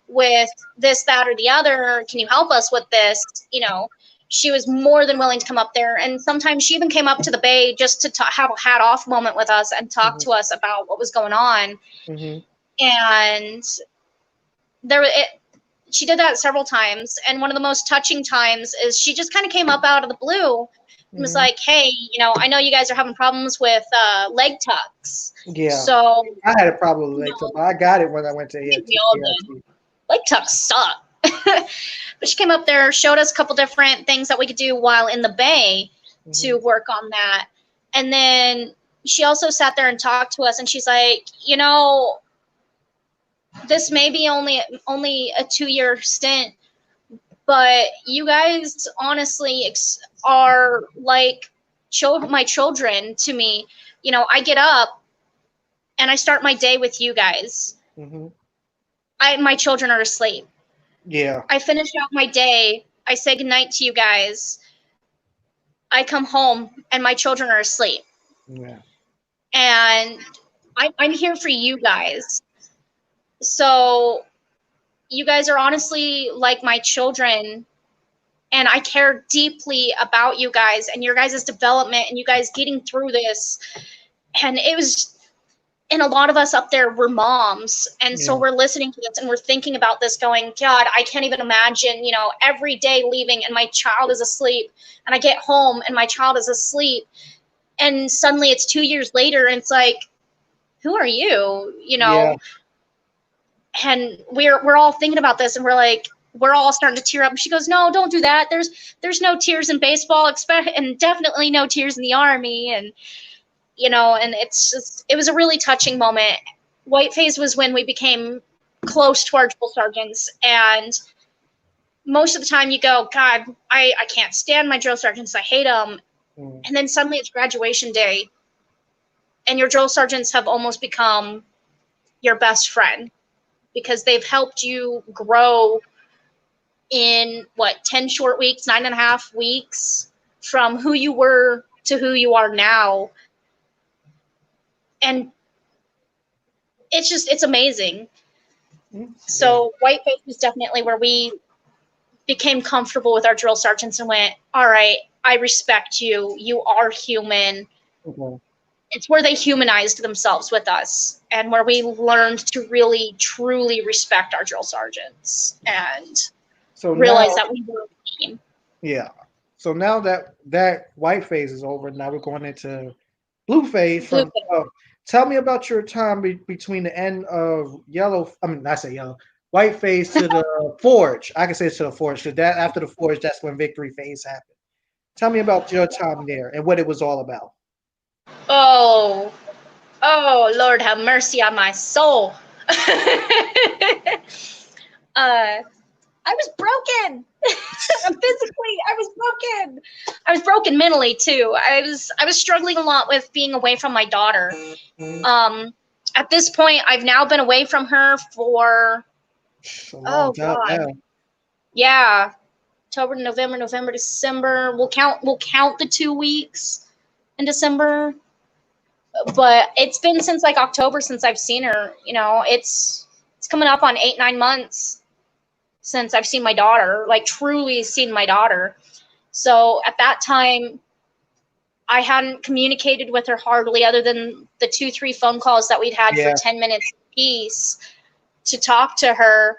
with this, that, or the other. Can you help us with this?" She was more than willing to come up there. And sometimes she even came up to the bay just to have a hat off moment with us and talk to us about what was going on. Mm-hmm. And she did that several times. And one of the most touching times is she just kind of came up out of the blue and was like, "Hey, I know you guys are having problems with leg tucks." Yeah. So I had a problem with leg tuck, but I got it when I went to we all did. ERT. Leg tucks suck. But she came up there, showed us a couple different things that we could do while in the bay to work on that. And then she also sat there and talked to us, and she's like, this may be only a 2-year stint, but you guys honestly are like my children to me. I get up and I start my day with you guys. My children are asleep. Yeah. I finish out my day. I say goodnight to you guys. I come home and my children are asleep. Yeah. And I'm here for you guys. So you guys are honestly like my children. And I care deeply about you guys and your guys' development and you guys getting through this. And it was, and a lot of us up there were moms. And so we're listening to this and we're thinking about this going, God, I can't even imagine, every day leaving and my child is asleep. And I get home and my child is asleep. And suddenly it's 2 years later and it's like, who are you? Yeah. And we're all thinking about this and we're all starting to tear up. And she goes, "No, don't do that. There's no tears in baseball, and definitely no tears in the Army." And and it was a really touching moment. White phase was when we became close to our drill sergeants, and most of the time you go, God, I can't stand my drill sergeants. I hate them. And then suddenly it's graduation day, and your drill sergeants have almost become your best friend because they've helped you grow in 10 short weeks, 9.5 weeks from who you were to who you are now. And it's amazing. So white phase was definitely where we became comfortable with our drill sergeants and went, all right, I respect you. You are human. it's where they humanized themselves with us, and where we learned to really, truly respect our drill sergeants and So realize now, that we were a team. yeah. So now that that white phase is over, now we're going into blue phase. Blue. From tell me about your time between the end of yellow. I mean, I say yellow, white phase to the forge. I can say it's to the forge because that after the forge, that's when victory phase happened. Tell me about your time there and what it was all about. Oh, oh, Lord have mercy on my soul. I was broken. Physically, I was broken. I was broken mentally too. I was struggling a lot with being away from my daughter. At this point, I've now been away from her for A long oh time god, now. yeah, October, November, December. We'll count the 2 weeks in December, but it's been since like October since I've seen her. You know, it's coming up on 8-9 months since I've seen my daughter, like truly seen my daughter. So at that time, I hadn't communicated with her hardly, other than the 2-3 phone calls that we'd had for Yeah. 10 minutes apiece to talk to her.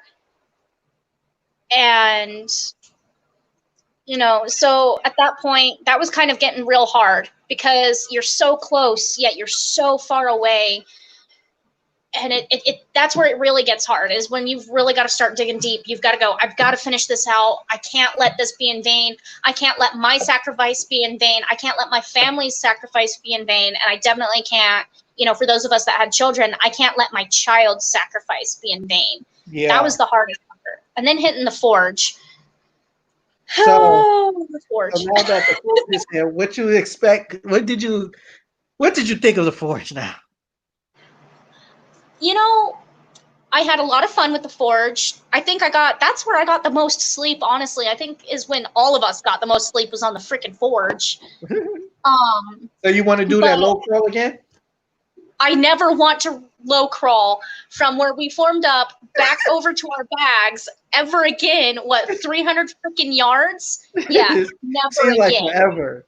And, you know, so at that point, that was kind of getting real hard because you're so close, yet you're so far away. And that's where it really gets hard, is when you've really got to start digging deep. You've got to go, I've got to finish this out. I can't let this be in vain. I can't let my sacrifice be in vain. I can't let my family's sacrifice be in vain. And I definitely can't, you know, for those of us that had children, I can't let my child's sacrifice be in vain. Yeah. That was the hardest part. And then hitting the forge. So, The forge. so now that the forge is here, what you expect? What did you think of the forge now? You know, I had a lot of fun with the forge. I think that's where I got the most sleep, honestly. I think is when all of us got the most sleep was on the freaking forge. So you want to do that But low curl again? I never want to low crawl from where we formed up back over to our bags ever again. What, 300 freaking yards? Yeah, never Seems like again. forever.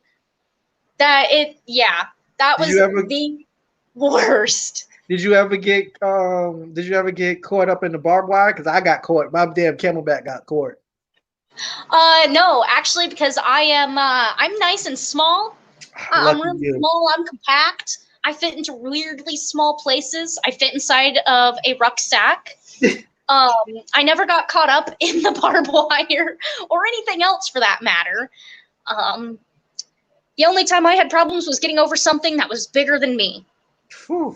That Did was you ever the worst. did you ever get caught up in the barbed wire? Because I got caught. My damn camelback got caught. No, actually, because I'm nice and small. I'm Lucky really you. small. I'm compact. I fit into weirdly small places. I fit inside of a rucksack. I never got caught up in the barbed wire or anything else for that matter. The only time I had problems was getting over something that was bigger than me. Whew.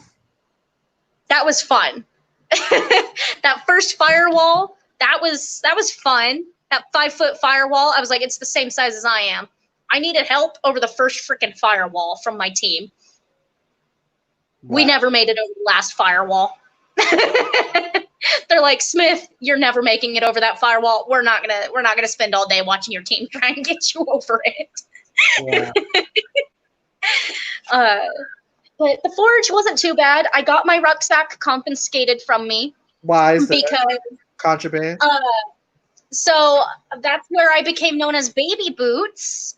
That was fun. That first firewall, that was fun. That 5-foot firewall, I was like, it's the same size as I am. I needed help over the first freaking firewall from my team. Wow. We never made it over the last firewall. They're like, Smith, you're never making it over that firewall. We're not gonna spend all day watching your team try and get you over it. Yeah. But the forge wasn't too bad. I got my rucksack confiscated from me. Why is that? Because Contraband? so that's where I became known as Baby Boots.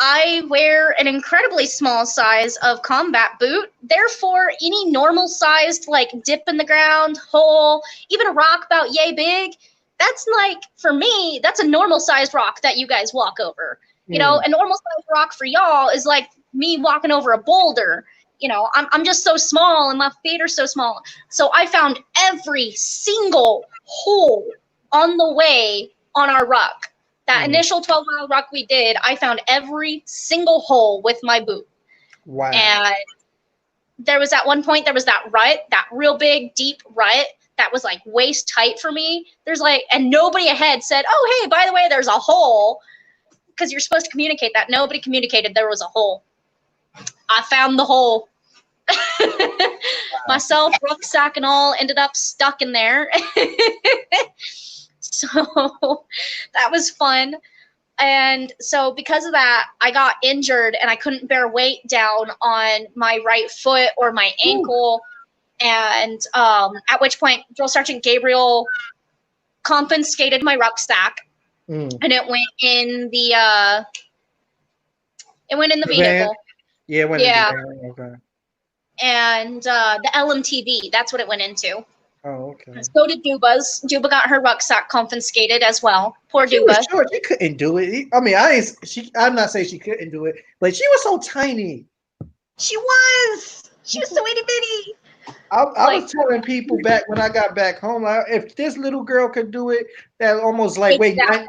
I wear an incredibly small size of combat boot. Therefore, any normal sized like dip in the ground, hole, even a rock about yay big, that's like, for me, that's a normal sized rock that you guys walk over. You know, a normal sized rock for y'all is like me walking over a boulder. You know, I'm just so small and my feet are so small. So I found every single hole on the way on our ruck. That initial 12-mile ruck we did, I found every single hole with my boot. Wow. And there was at one point, there was that rut, that real big, deep rut that was like waist height for me. There's like, and nobody ahead said, oh, hey, by the way, there's a hole. Because you're supposed to communicate that. Nobody communicated there was a hole. I found the hole. Myself, rucksack and all, ended up stuck in there. So that was fun. And so because of that, I got injured and I couldn't bear weight down on my right foot or my ankle. And at which point, Drill Sergeant Gabriel confiscated my rucksack, and it went in the vehicle. Yeah, it went into Yeah, that. Okay. and the LMTV. That's what it went into. Oh, okay. So did Duba's. Duba got her rucksack confiscated as well. Poor She was Duba. short. She couldn't do it. I mean, I ain't. I'm not saying she couldn't do it, but she was so tiny. She was. She was so itty bitty. I Like was telling people back when I got back home, if this little girl could do it, that almost like weigh exactly.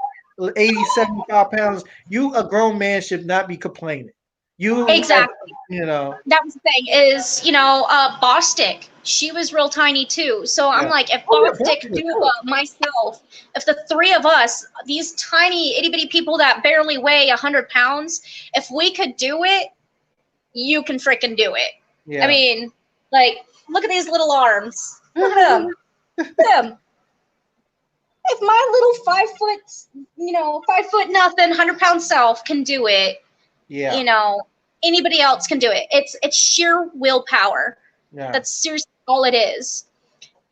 80, 75 pounds, you a grown man should not be complaining. You, Exactly. you know, That was the thing is, Bostic. She was real tiny too. So I'm yeah. like, if Oh yeah, Bostic, Boston was Duba, short. myself, if the three of us, these tiny itty bitty people that barely weigh 100 pounds, if we could do it, you can freaking do it. I Yeah. mean, like, look at these little arms. Look at them. Look at them. If my little 5 foot, 5 foot nothing, 100-pound self can do it, Yeah. anybody else can do it. It's sheer willpower. Yeah. That's seriously all it is.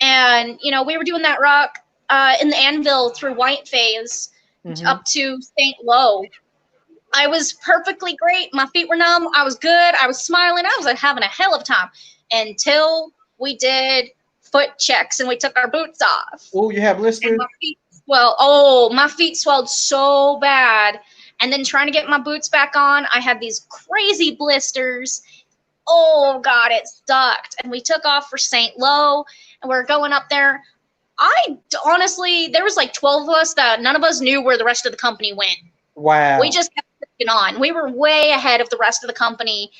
And we were doing that rock in the Anvil through White Phase Mm-hmm. up to St. Lo. I was perfectly great. My feet were numb. I was good. I was smiling. I was like having a hell of a time until we did foot checks and we took our boots off. Oh, you have And blisters? my feet swelled so bad. And then trying to get my boots back on, I had these crazy blisters. Oh God, it sucked. And we took off for St. Lo, and we're going up there. Honestly, there was like 12 of us that none of us knew where the rest of the company went. Wow. We just kept pushing on. We were way ahead of the rest of the company.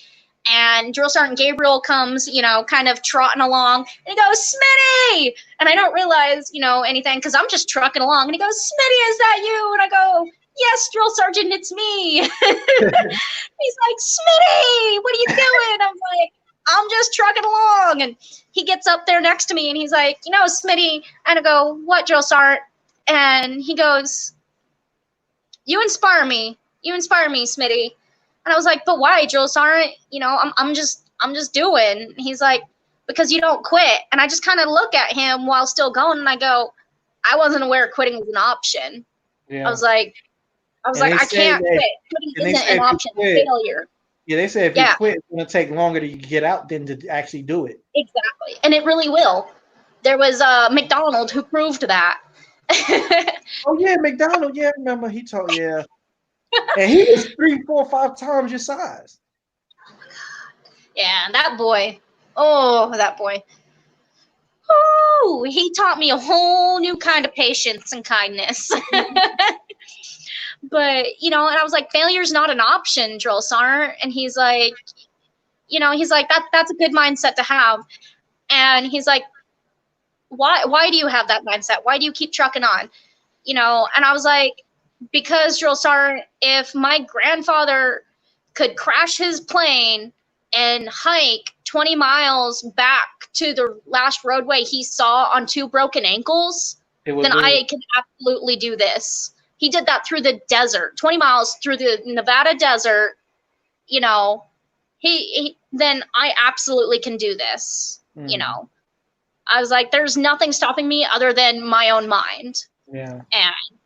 And Drill Sergeant Gabriel comes, kind of trotting along, and he goes, "Smitty!" And I don't realize, anything because I'm just trucking along. And he goes, "Smitty, is that you?" And I go, "Yes, Drill Sergeant, it's me." He's like, "Smitty, what are you doing?" I'm like, "I'm just trucking along." And he gets up there next to me, and he's like, "Smitty." And I go, "What, Drill Sergeant?" And he goes, "You inspire me. You inspire me, Smitty." And I was like, "But why, Drill Sergeant? I'm just doing." And he's like, "Because you don't quit." And I just kind of look at him while still going, and I go, "I wasn't aware quitting was an option." Yeah. I was like, "I can't quit. Quitting isn't an option. Failure." Yeah, they say if you quit, it's gonna take longer to get out than to actually do it. Exactly, and it really will. There was McDonald who proved that. Oh yeah, McDonald. Yeah, I remember he told. Yeah, and he was 3, 4, 5 times your size. Yeah, that boy. Oh, that boy. Oh, he taught me a whole new kind of patience and kindness. But, and I was like, "Failure's not an option, Drill Sergeant." And he's like, that's a good mindset to have. And he's like, why do you have that mindset? Why do you keep trucking on? And I was like, "Because, Drill Sergeant, if my grandfather could crash his plane and hike 20 miles back to the last roadway he saw on 2 broken ankles, then I can absolutely do this." He did that through the desert, 20 miles through the Nevada desert. Then I absolutely can do this. I was like, there's nothing stopping me other than my own mind. Yeah. And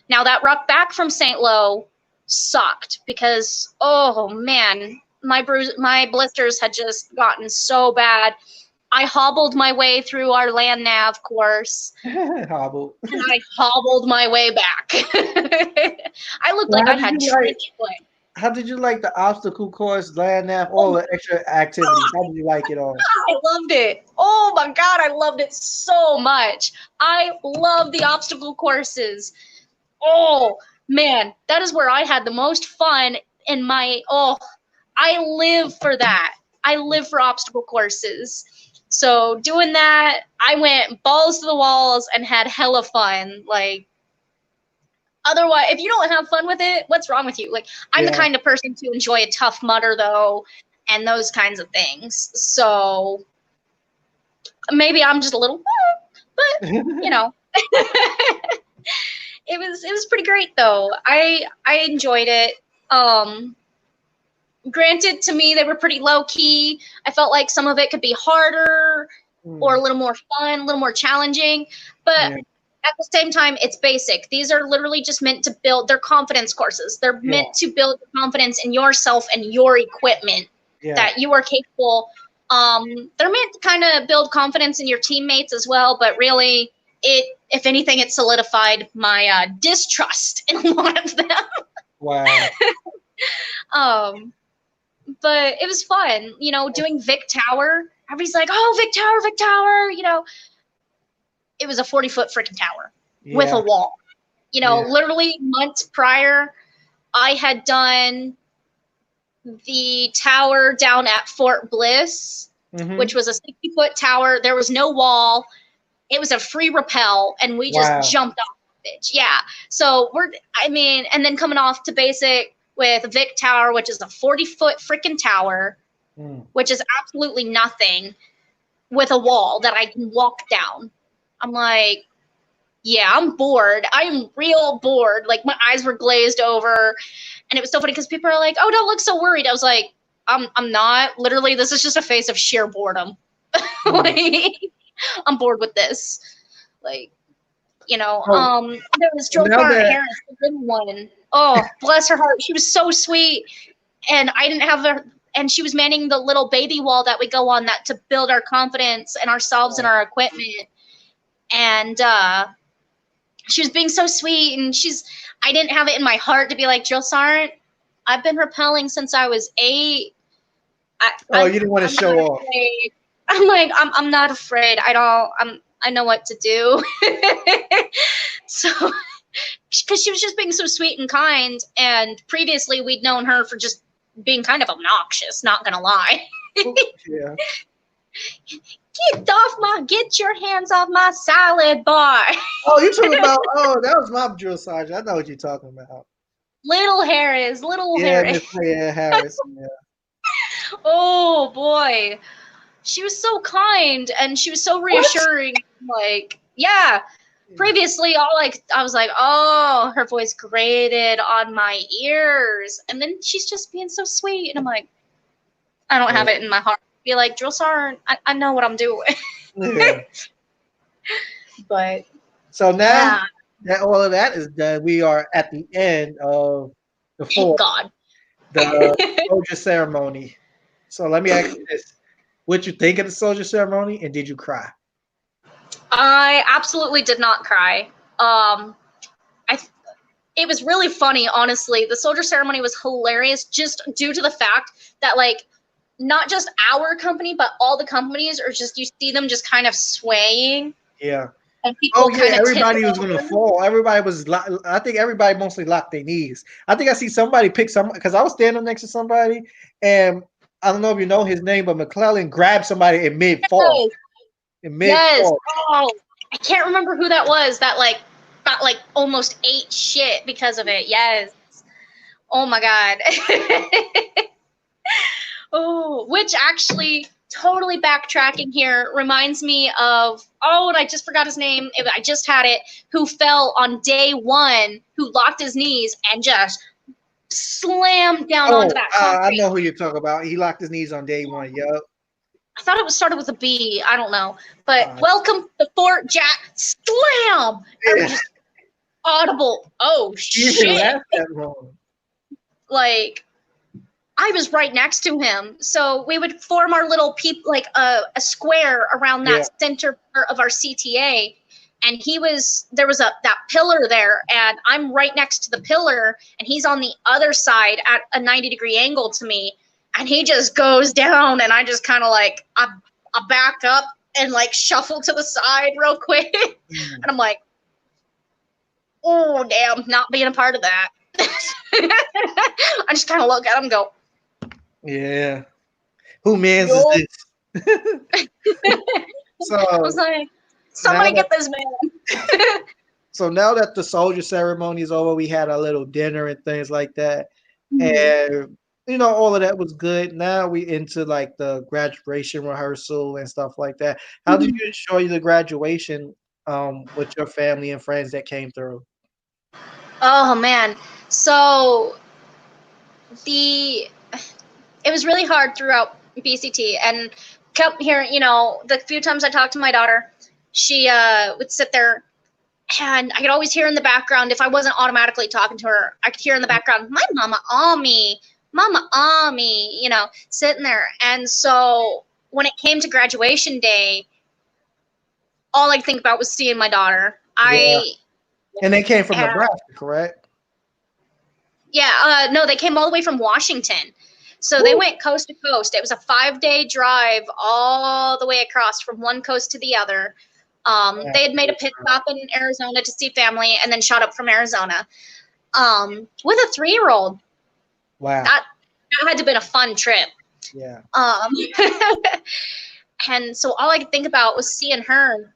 now that ruck back from St. Lo sucked because, oh man, my blisters had just gotten so bad. I hobbled my way through our land nav course. Hobble. And I hobbled my way back. I looked like I had trench foot. How did you like the obstacle course, land nav, all the extra activities? How did you like it all? I loved it. Oh my God, I loved it so much. I love the obstacle courses. Oh man, that is where I had the most fun in my, I live for that. I live for obstacle courses. So doing that, I went balls to the walls and had hella fun. Like, otherwise, if you don't have fun with it, what's wrong with you? Like, I'm the kind of person to enjoy a Tough Mudder though, and those kinds of things. So maybe I'm just a little, but it was pretty great though. I enjoyed it. Granted, to me, they were pretty low key. I felt like some of it could be harder or a little more fun, a little more challenging. But at the same time, it's basic. These are literally just meant to build their confidence courses. They're meant to build confidence in yourself and your equipment. Yeah. that you are capable. They're meant to kind of build confidence in your teammates as well, but really, if anything, it solidified my distrust in a lot of them. Wow. But it was fun, doing Vic Tower. Everybody's like, oh, Vic Tower, Vic Tower, It was a 40-foot freaking tower with a Yeah. wall. Yeah. Literally months prior, I had done the tower down at Fort Bliss, which was a 60-foot tower. There was no wall. It was a free rappel, and we just Wow. jumped off the bitch. Yeah. So and then coming off to basic with Vic Tower, which is a 40-foot freaking tower, which is absolutely nothing, with a wall that I can walk down. I'm like, yeah, I'm bored. I am real bored. Like, my eyes were glazed over. And it was so funny because people are like, oh, don't look so worried. I was like, I'm not. Literally, this is just a face of sheer boredom. Like, I'm bored with this. Like, there was Jill Harris, the good one. Oh, bless her heart. She was so sweet. And I didn't have her. And she was manning the little baby wall that we go on that to build our confidence and ourselves and our equipment. And she was being so sweet. And I didn't have it in my heart to be like, Jill Sargent, I've been rappelling since I was 8. You didn't want to show off. I'm like, I'm not afraid. I know what to do. So, because she was just being so sweet and kind. And previously we'd known her for just being kind of obnoxious, not gonna lie. Yeah. Get your hands off my salad bar. Oh, you talking about? Oh, that was my drill sergeant. I know what you're talking about. Little Harris. Yeah, Harris. Yeah. Oh boy, she was so kind and she was so reassuring. Like, yeah. Previously, I was like, oh, her voice grated on my ears, and then she's just being so sweet, and I'm like, I don't have it in my heart to be like, Drill Sergeant, I know what I'm doing. Yeah. But so now that all of that is done, we are at the end of the thank God. The soldier ceremony. So let me ask you this: what you think of the soldier ceremony, and did you cry? I absolutely did not cry. It was really funny, honestly. The soldier ceremony was hilarious just due to the fact that, like, not just our company, but all the companies are just, you see them just kind of swaying. Yeah. And people everybody was going to fall. Everybody was, I think everybody mostly locked their knees. I think I see somebody pick because I was standing next to somebody, and I don't know if you know his name, but McClellan grabbed somebody in mid-fall. Yes. Oh, I can't remember who that was that got almost ate shit because of it. Yes. Oh my God. Oh, which actually, totally backtracking here, reminds me of, and I just forgot his name. I just had it. Who fell on day 1, who locked his knees and just slammed down onto that concrete. I know who you're talking about. He locked his knees on day 1. Yup. I thought it was started with a B. I don't know. But welcome to Fort Jack. Slam! Yeah. Just audible. Oh, shit. Like, I was right next to him. So we would form our little a square around that center of our CTA. And there was that pillar there, and I'm right next to the pillar, and he's on the other side at a 90-degree angle to me. And he just goes down, and I just kind of I back up and shuffle to the side real quick. And I'm like, oh, damn, not being a part of that. I just kind of look at him and go, yeah. Who mans is this? So I was like, somebody get this man. So now that the soldier ceremony is over, we had a little dinner and things like that. And all of that was good. Now we into the graduation rehearsal and stuff like that. How did you enjoy the graduation with your family and friends that came through? Oh man. So it was really hard throughout BCT, and kept hearing, the few times I talked to my daughter, she would sit there, and I could always hear in the background, if I wasn't automatically talking to her, I could hear in the background, my mama on me. Mama Ami, you know, sitting there. And so when it came to graduation day, all I could think about was seeing my daughter. Yeah. I And they came from had, Nebraska, correct? yeah, no, they came all the way from Washington. So they Woo. went coast to coast. It was a 5-day drive all the way across from one coast to the other. They had made a pit stop in Arizona to see family and then shot up from Arizona with a 3-year-old. Wow. That had to have been a fun trip. Yeah. And so all I could think about was seeing her.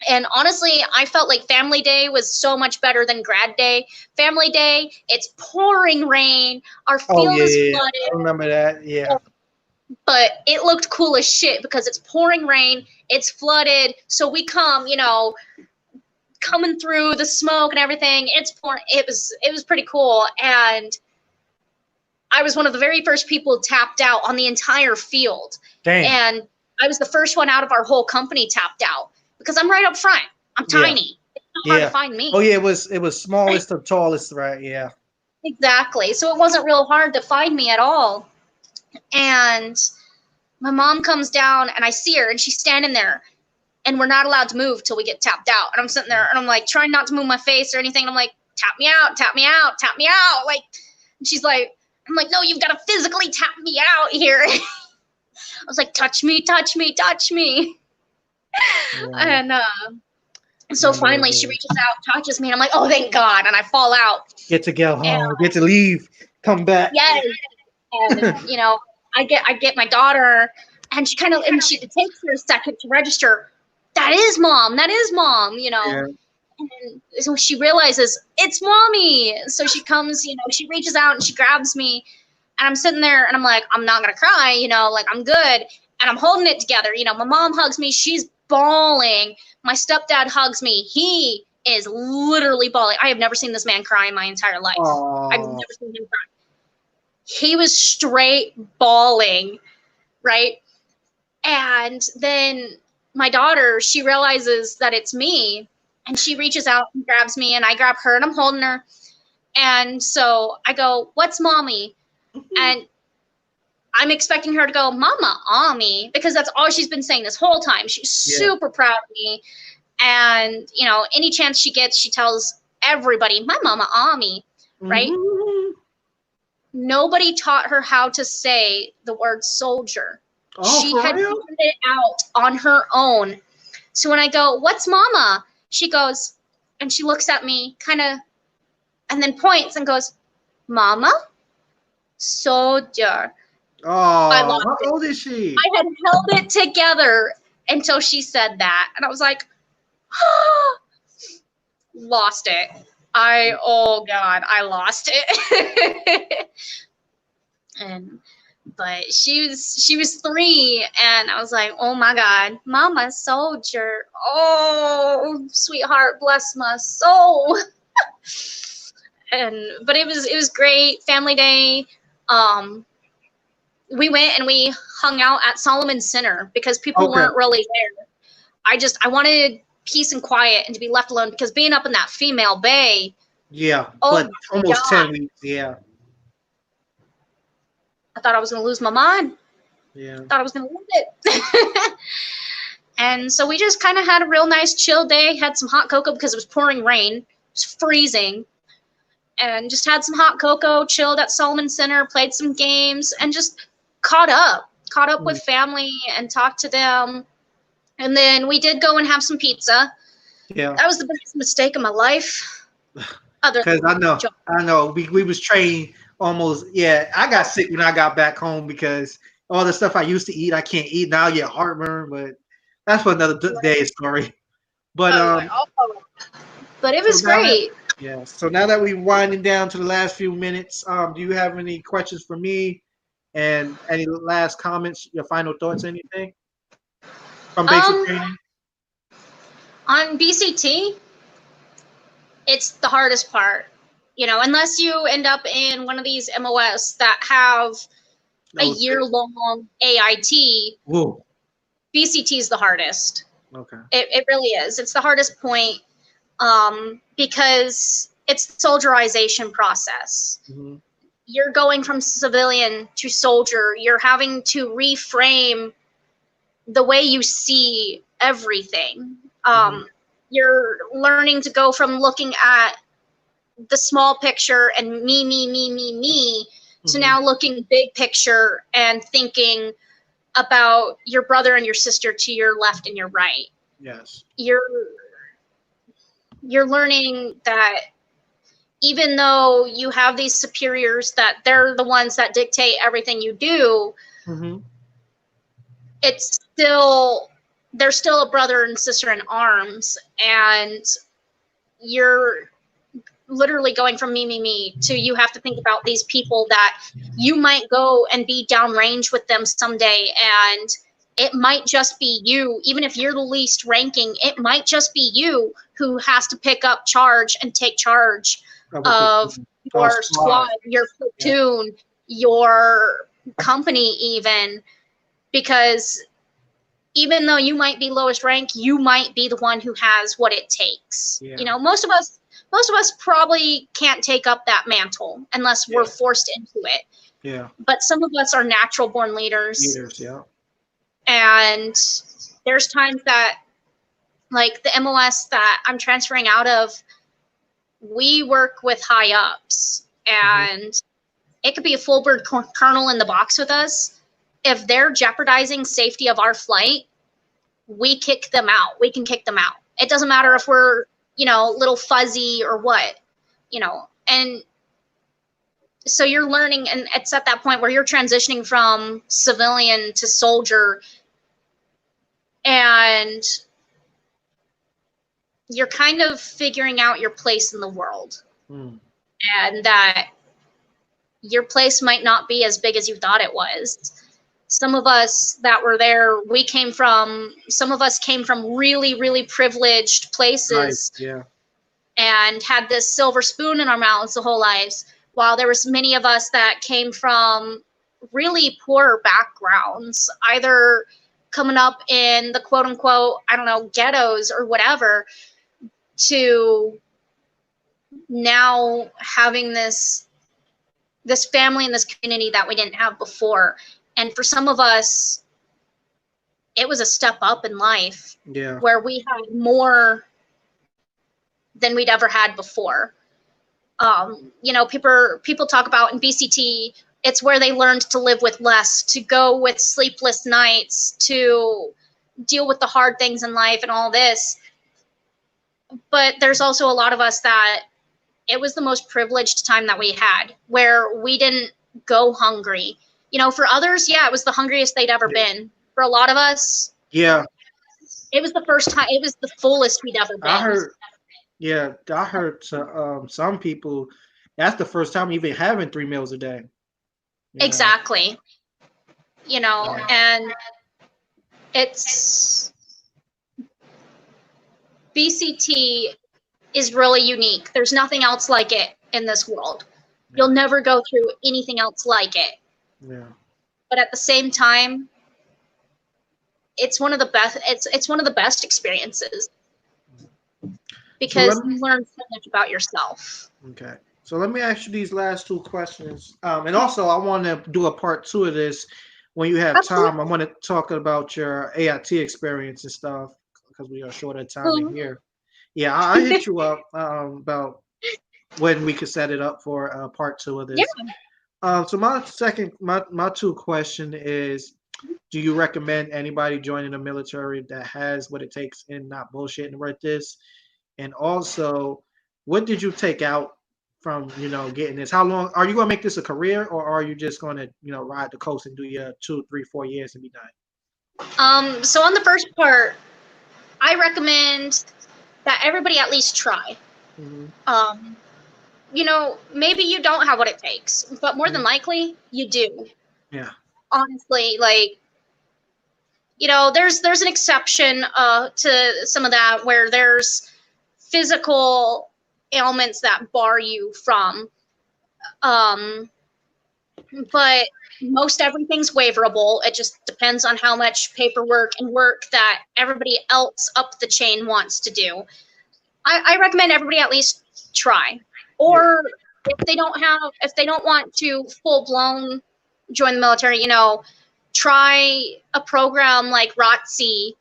And honestly, I felt like family day was so much better than grad day. Family day, it's pouring rain. Our Oh field is yeah. flooded. I remember that. Yeah. But it looked cool as shit because it's pouring rain, it's flooded, so we come, you know, coming through the smoke and everything. It's pouring. It was pretty cool, and I was one of the very first people tapped out on the entire field, Damn. and I was the first one out of our whole company tapped out because I'm right up front. I'm Yeah. tiny. It's not hard Yeah. to find me. Oh yeah, it was smallest to tallest, right? Yeah. Exactly. So it wasn't real hard to find me at all. And my mom comes down and I see her and she's standing there and we're not allowed to move till we get tapped out. And I'm sitting there and I'm like trying not to move my face or anything. And I'm like, tap me out, tap me out, tap me out. Like, and she's like, I'm like, no, you've got to physically tap me out here. I was like, touch me, touch me, touch me. Yeah. And so finally she reaches out, touches me, and I'm like, oh, thank God. And I fall out. Get to go home. Get to leave. Come back. Yes. And, you know, I get my daughter, and she kind of, and she, it takes her a second to register. That is mom, you know. Yeah. And so she realizes it's mommy. So she comes, you know, she reaches out and she grabs me, and I'm sitting there and I'm like, I'm not gonna cry, you know, like I'm good. And I'm holding it together. You know, my mom hugs me, she's bawling. My stepdad hugs me. He is literally bawling. I have never seen this man cry in my entire life. I've never seen him cry. He was straight bawling, right? And then my daughter, she realizes that it's me, and she reaches out and grabs me, and I grab her, and I'm holding her. And so I go, what's mommy? And I'm expecting her to go, Mama Ami, because that's all she's been saying this whole time. She's super proud of me. And, you know, any chance she gets, she tells everybody, my Mama Ami, right? Mm-hmm. Nobody taught her how to say the word soldier. Oh, She for had real? figured it out on her own. So when I go, what's mama? She goes, and she looks at me kind of, and then points and goes, mama? Soldier. Oh, how old is she? I had held it together until she said that. And I was like, oh, lost it. Oh God, I lost it. But she was 3, and I was like, oh my God, mama soldier. Oh, sweetheart, bless my soul. But it was great. Family day. We went and we hung out at Solomon Center because people weren't really there. I wanted peace and quiet and to be left alone because being up in that female bay. Yeah, oh but almost God. 10 weeks. Yeah. I thought I was going to lose my mind. Yeah. I thought I was going to lose it. And so we just kind of had a real nice chill day, had some hot cocoa because it was pouring rain. It was freezing. And just had some hot cocoa, chilled at Solomon Center, played some games, and just caught up with family and talked to them. And then we did go and have some pizza. Yeah. That was the biggest mistake of my life. Because I know we was trained almost. Yeah, I got sick when I got back home because all the stuff I used to eat, I can't eat now. I get heartburn, but that's for another day's story. But but it was great. So now that we're winding down to the last few minutes, do you have any questions for me? And any last comments, your final thoughts, anything from basic training? On BCT, it's the hardest part. You know, unless you end up in one of these MOS that have a year-long AIT, Whoa. BCT is the hardest. Okay. It really is. It's the hardest point because it's the soldierization process. Mm-hmm. you're going from civilian to soldier. You're having to reframe the way you see everything. You're learning to go from looking at the small picture and me, to now looking big picture and thinking about your brother and your sister to your left and your right. Yes. You're learning that even though you have these superiors that they're the ones that dictate everything you do, it's still, they're still a brother and sister in arms, and you're literally going from me to you have to think about these people that you might go and be downrange with them someday, and it might just be you, even if you're the least ranking, it might just be you who has to pick up charge and take charge of your squad, your platoon, your company even, because even though you might be lowest rank, you might be the one who has what it takes. You know, most of us probably can't take up that mantle unless we're forced into it. Yeah. But some of us are natural born leaders. Yeah. And there's times that, like the MOS that I'm transferring out of, we work with high ups, and it could be a full bird colonel in the box with us. If they're jeopardizing safety of our flight, we kick them out. We can kick them out. It doesn't matter if we're, you know, little fuzzy or what, you know. And so you're learning, and it's at that point where you're transitioning from civilian to soldier, and you're kind of figuring out your place in the world. And that your place might not be as big as you thought it was. Some of us that were there, some of us came from really, really privileged places, and had this silver spoon in our mouths the whole lives, while there was many of us that came from really poor backgrounds, either coming up in the quote unquote, I don't know, ghettos or whatever, to now having this family and this community that we didn't have before. And for some of us, it was a step up in life, where we had more than we'd ever had before. You know, people talk about in BCT, it's where they learned to live with less, to go with sleepless nights, to deal with the hard things in life and all this. But there's also a lot of us that it was the most privileged time that we had, where we didn't go hungry. You know, for others, it was the hungriest they'd ever been. For a lot of us, it was the first time, it was the fullest we'd ever been. I heard some people, that's the first time even having 3 meals a day. Exactly. You know, and it's, BCT is really unique. There's nothing else like it in this world. You'll never go through anything else like it. But at the same time, it's one of the best. It's one of the best experiences, because you learn so much about yourself. Okay, so let me ask you these last 2 questions, and also I want to do a part 2 of this when you have time. I want to talk about your AIT experience and stuff, because we are short of time in here. I hit you up about when we could set it up for part 2 of this. So my 2 question is, do you recommend anybody joining the military that has what it takes and not bullshitting with this? And also, what did you take out from, you know, getting this? How long are you going to make this a career, or are you just going to, you know, ride the coast and do your 2, 3, 4 years and be done? So on the first part, I recommend that everybody at least try. You know, maybe you don't have what it takes, but more than likely you do. Honestly, like, you know, there's an exception to some of that, where there's physical ailments that bar you from. But most everything's waiverable. It just depends on how much paperwork and work that everybody else up the chain wants to do. I recommend everybody at least try. Or if they don't want to full blown join the military, you know, try a program like ROTC,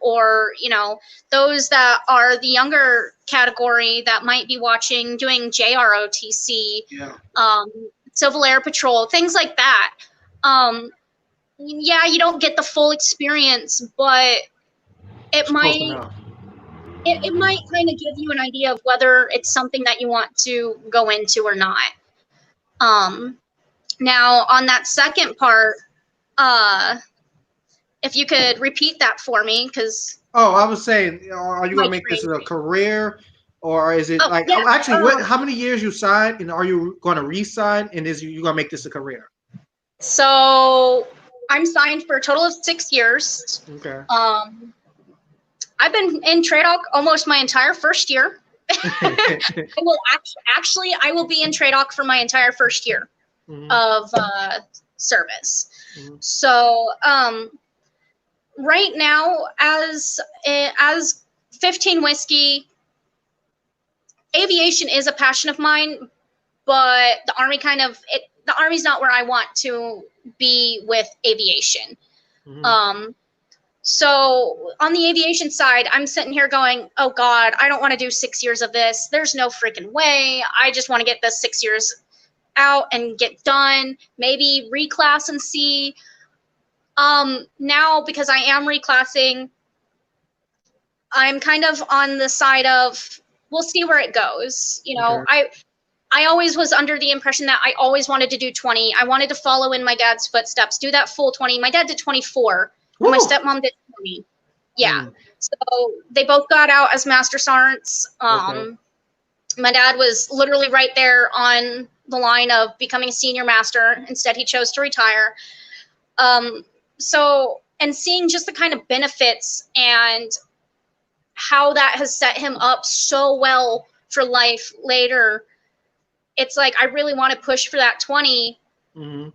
or, you know, those that are the younger category that might be watching, doing JROTC, Yeah. Civil Air Patrol, things like that. Yeah, you don't get the full experience, but it It's close might enough. it might kind of give you an idea of whether it's something that you want to go into or not. Um, Now, on that second part, uh, if you could repeat that for me, because Oh, I was saying, are you my gonna make this train. a career, or is it Oh like? yeah. Oh, actually, what? Um, How many years you signed, and are you going to re-sign? And is you gonna make this a career? so I'm signed for a total of 6 years. Okay. Um, I've been in TRADOC almost my entire first year. I will actually I will be in TRADOC for my entire first year Mhm, of service. mhm, So right now, as 15 whiskey, aviation is a passion of mine, but the army's not where I want to be with aviation. mhm. Um, so on the aviation side, I'm sitting here going, oh God, I don't want to do 6 years of this. There's no freaking way. I just want to get this 6 years out and get done, maybe reclass and see. Now, because I am reclassing, I'm kind of on the side of we'll see where it goes. You know, Okay. I always was under the impression that I always wanted to do 20. I wanted to follow in my dad's footsteps, do that full 20. My dad did 24, and my Woo! stepmom did 20. Yeah. Mm, So they both got out as master sergeants. okay. My dad was literally right there on the line of becoming a senior master. Instead, he chose to retire. Um, and seeing just the kind of benefits and how that has set him up so well for life later, it's like I really want to push for that 20, Mhm.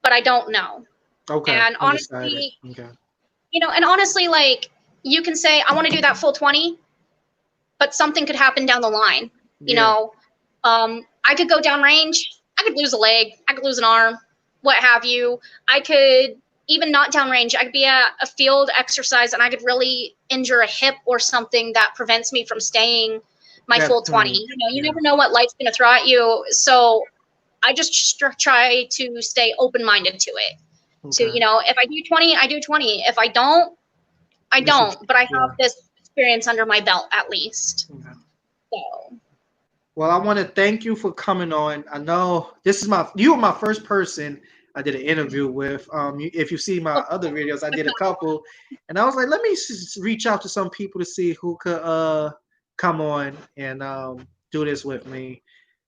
but I don't know. Okay. And Undecided. honestly, Okay. like you can say I want to do that full 20, but something could happen down the line. You Yeah. know, I could go downrange, I could lose a leg, I could lose an arm, what have you. I could even not downrange. I could be at a field exercise and I could really injure a hip or something that prevents me from staying my That full 20. 20. You know, you Yeah. never know what life's going to throw at you. So I just try to stay open minded to it. To, Okay. you know, if I do 20, I do 20. If I don't, I This is don't. But I have yeah. this experience under my belt at least. Okay. So Well, I want to thank you for coming on. I know this is you were my first person I did an interview with. If you see my other videos, I did a couple, and I was like, let me reach out to some people to see who could come on and do this with me.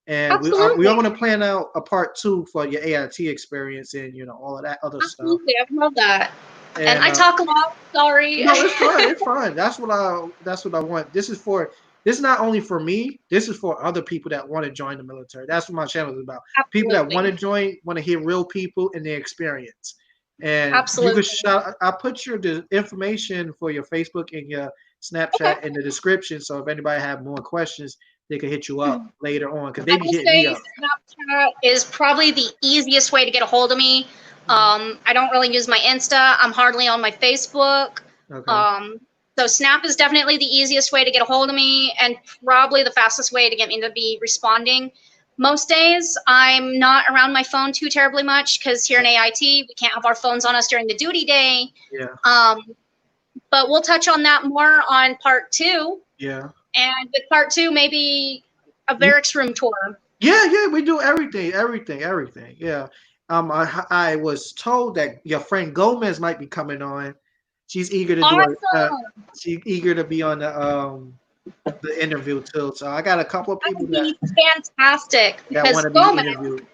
And we absolutely. are going to plan out a part 2 for your AIT experience and all of that other stuff. Absolutely. I love that. And And I talk a lot. Sorry. no, it's fine. It's fine. That's what I want. This is not only for me. This is for other people that want to join the military. That's what my channel is about. People that want to Absolutely. join, want to hear real people and their experience. And you can Absolutely. shout. I put the information for your Facebook and your Okay. Snapchat in the description. So if anybody have more questions, they can hit you up later on because I they be will hitting me say up. Snapchat is probably the easiest way to get a hold of me. Mhm. I don't really use my Insta. I'm hardly on my Facebook. Okay. Um, so Snap is definitely the easiest way to get a hold of me and probably the fastest way to get me to be responding. Most days I'm not around my phone too terribly much because here in AIT we can't have our phones on us during the duty day. Yeah. Um, but we'll touch on that more on part 2. Yeah. And with part 2, maybe a You barracks room tour. Yeah, yeah, we do everything, everything, everything. Yeah. I was told that your friend Gomez might be coming on. She's eager to do Awesome. she's eager to be on the interview too. So I got a couple of That people would be fantastic that want because to be Gomez interviewed.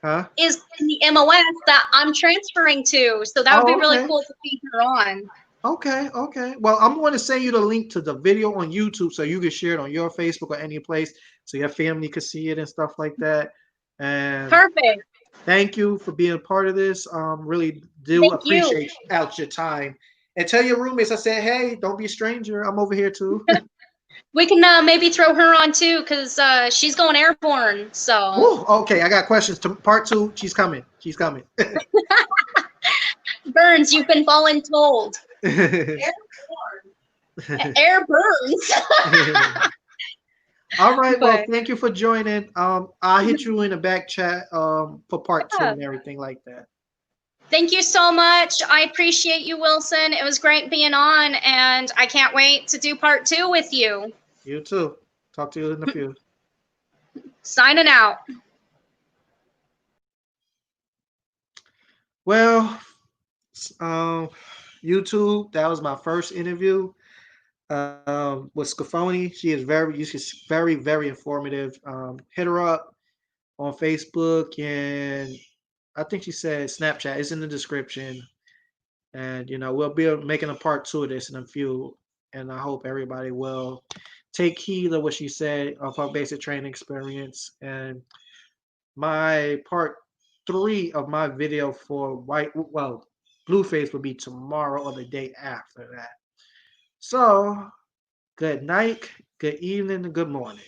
Huh? is in the MOS that I'm transferring to. So that would be Oh, really okay. cool to see her on. Okay, okay. Well, I'm going to send you the link to the video on YouTube so you can share it on your Facebook or any place so your family could see it and stuff like that. And Perfect. thank you for being a part of this. Really do Thank you. appreciate out your time. And tell your roommates I said, hey, don't be a stranger. I'm over here too. We can maybe throw her on too, because she's going airborne. So, Woo, okay, I got questions. To part two, she's coming. She's coming. Burns, you've been told. Air burns. All right. Well, But thank you for joining. I'll hit you in the back chat for part two yeah. and everything like that. Thank you so much. I appreciate you, Wilson. It was great being on, and I can't wait to do part 2 with you. You too. Talk to you in a few. Signing out. Well, um, YouTube. That was my first interview with Scafoni. She's very informative. Hit her up on Facebook, and I think she said Snapchat is in the description. And we'll be making a part two of this in a few. And I hope everybody will take heed of what she said of her basic training experience. And my part three of my video for Blueface will be tomorrow or the day after that. So good night, good evening, and good morning.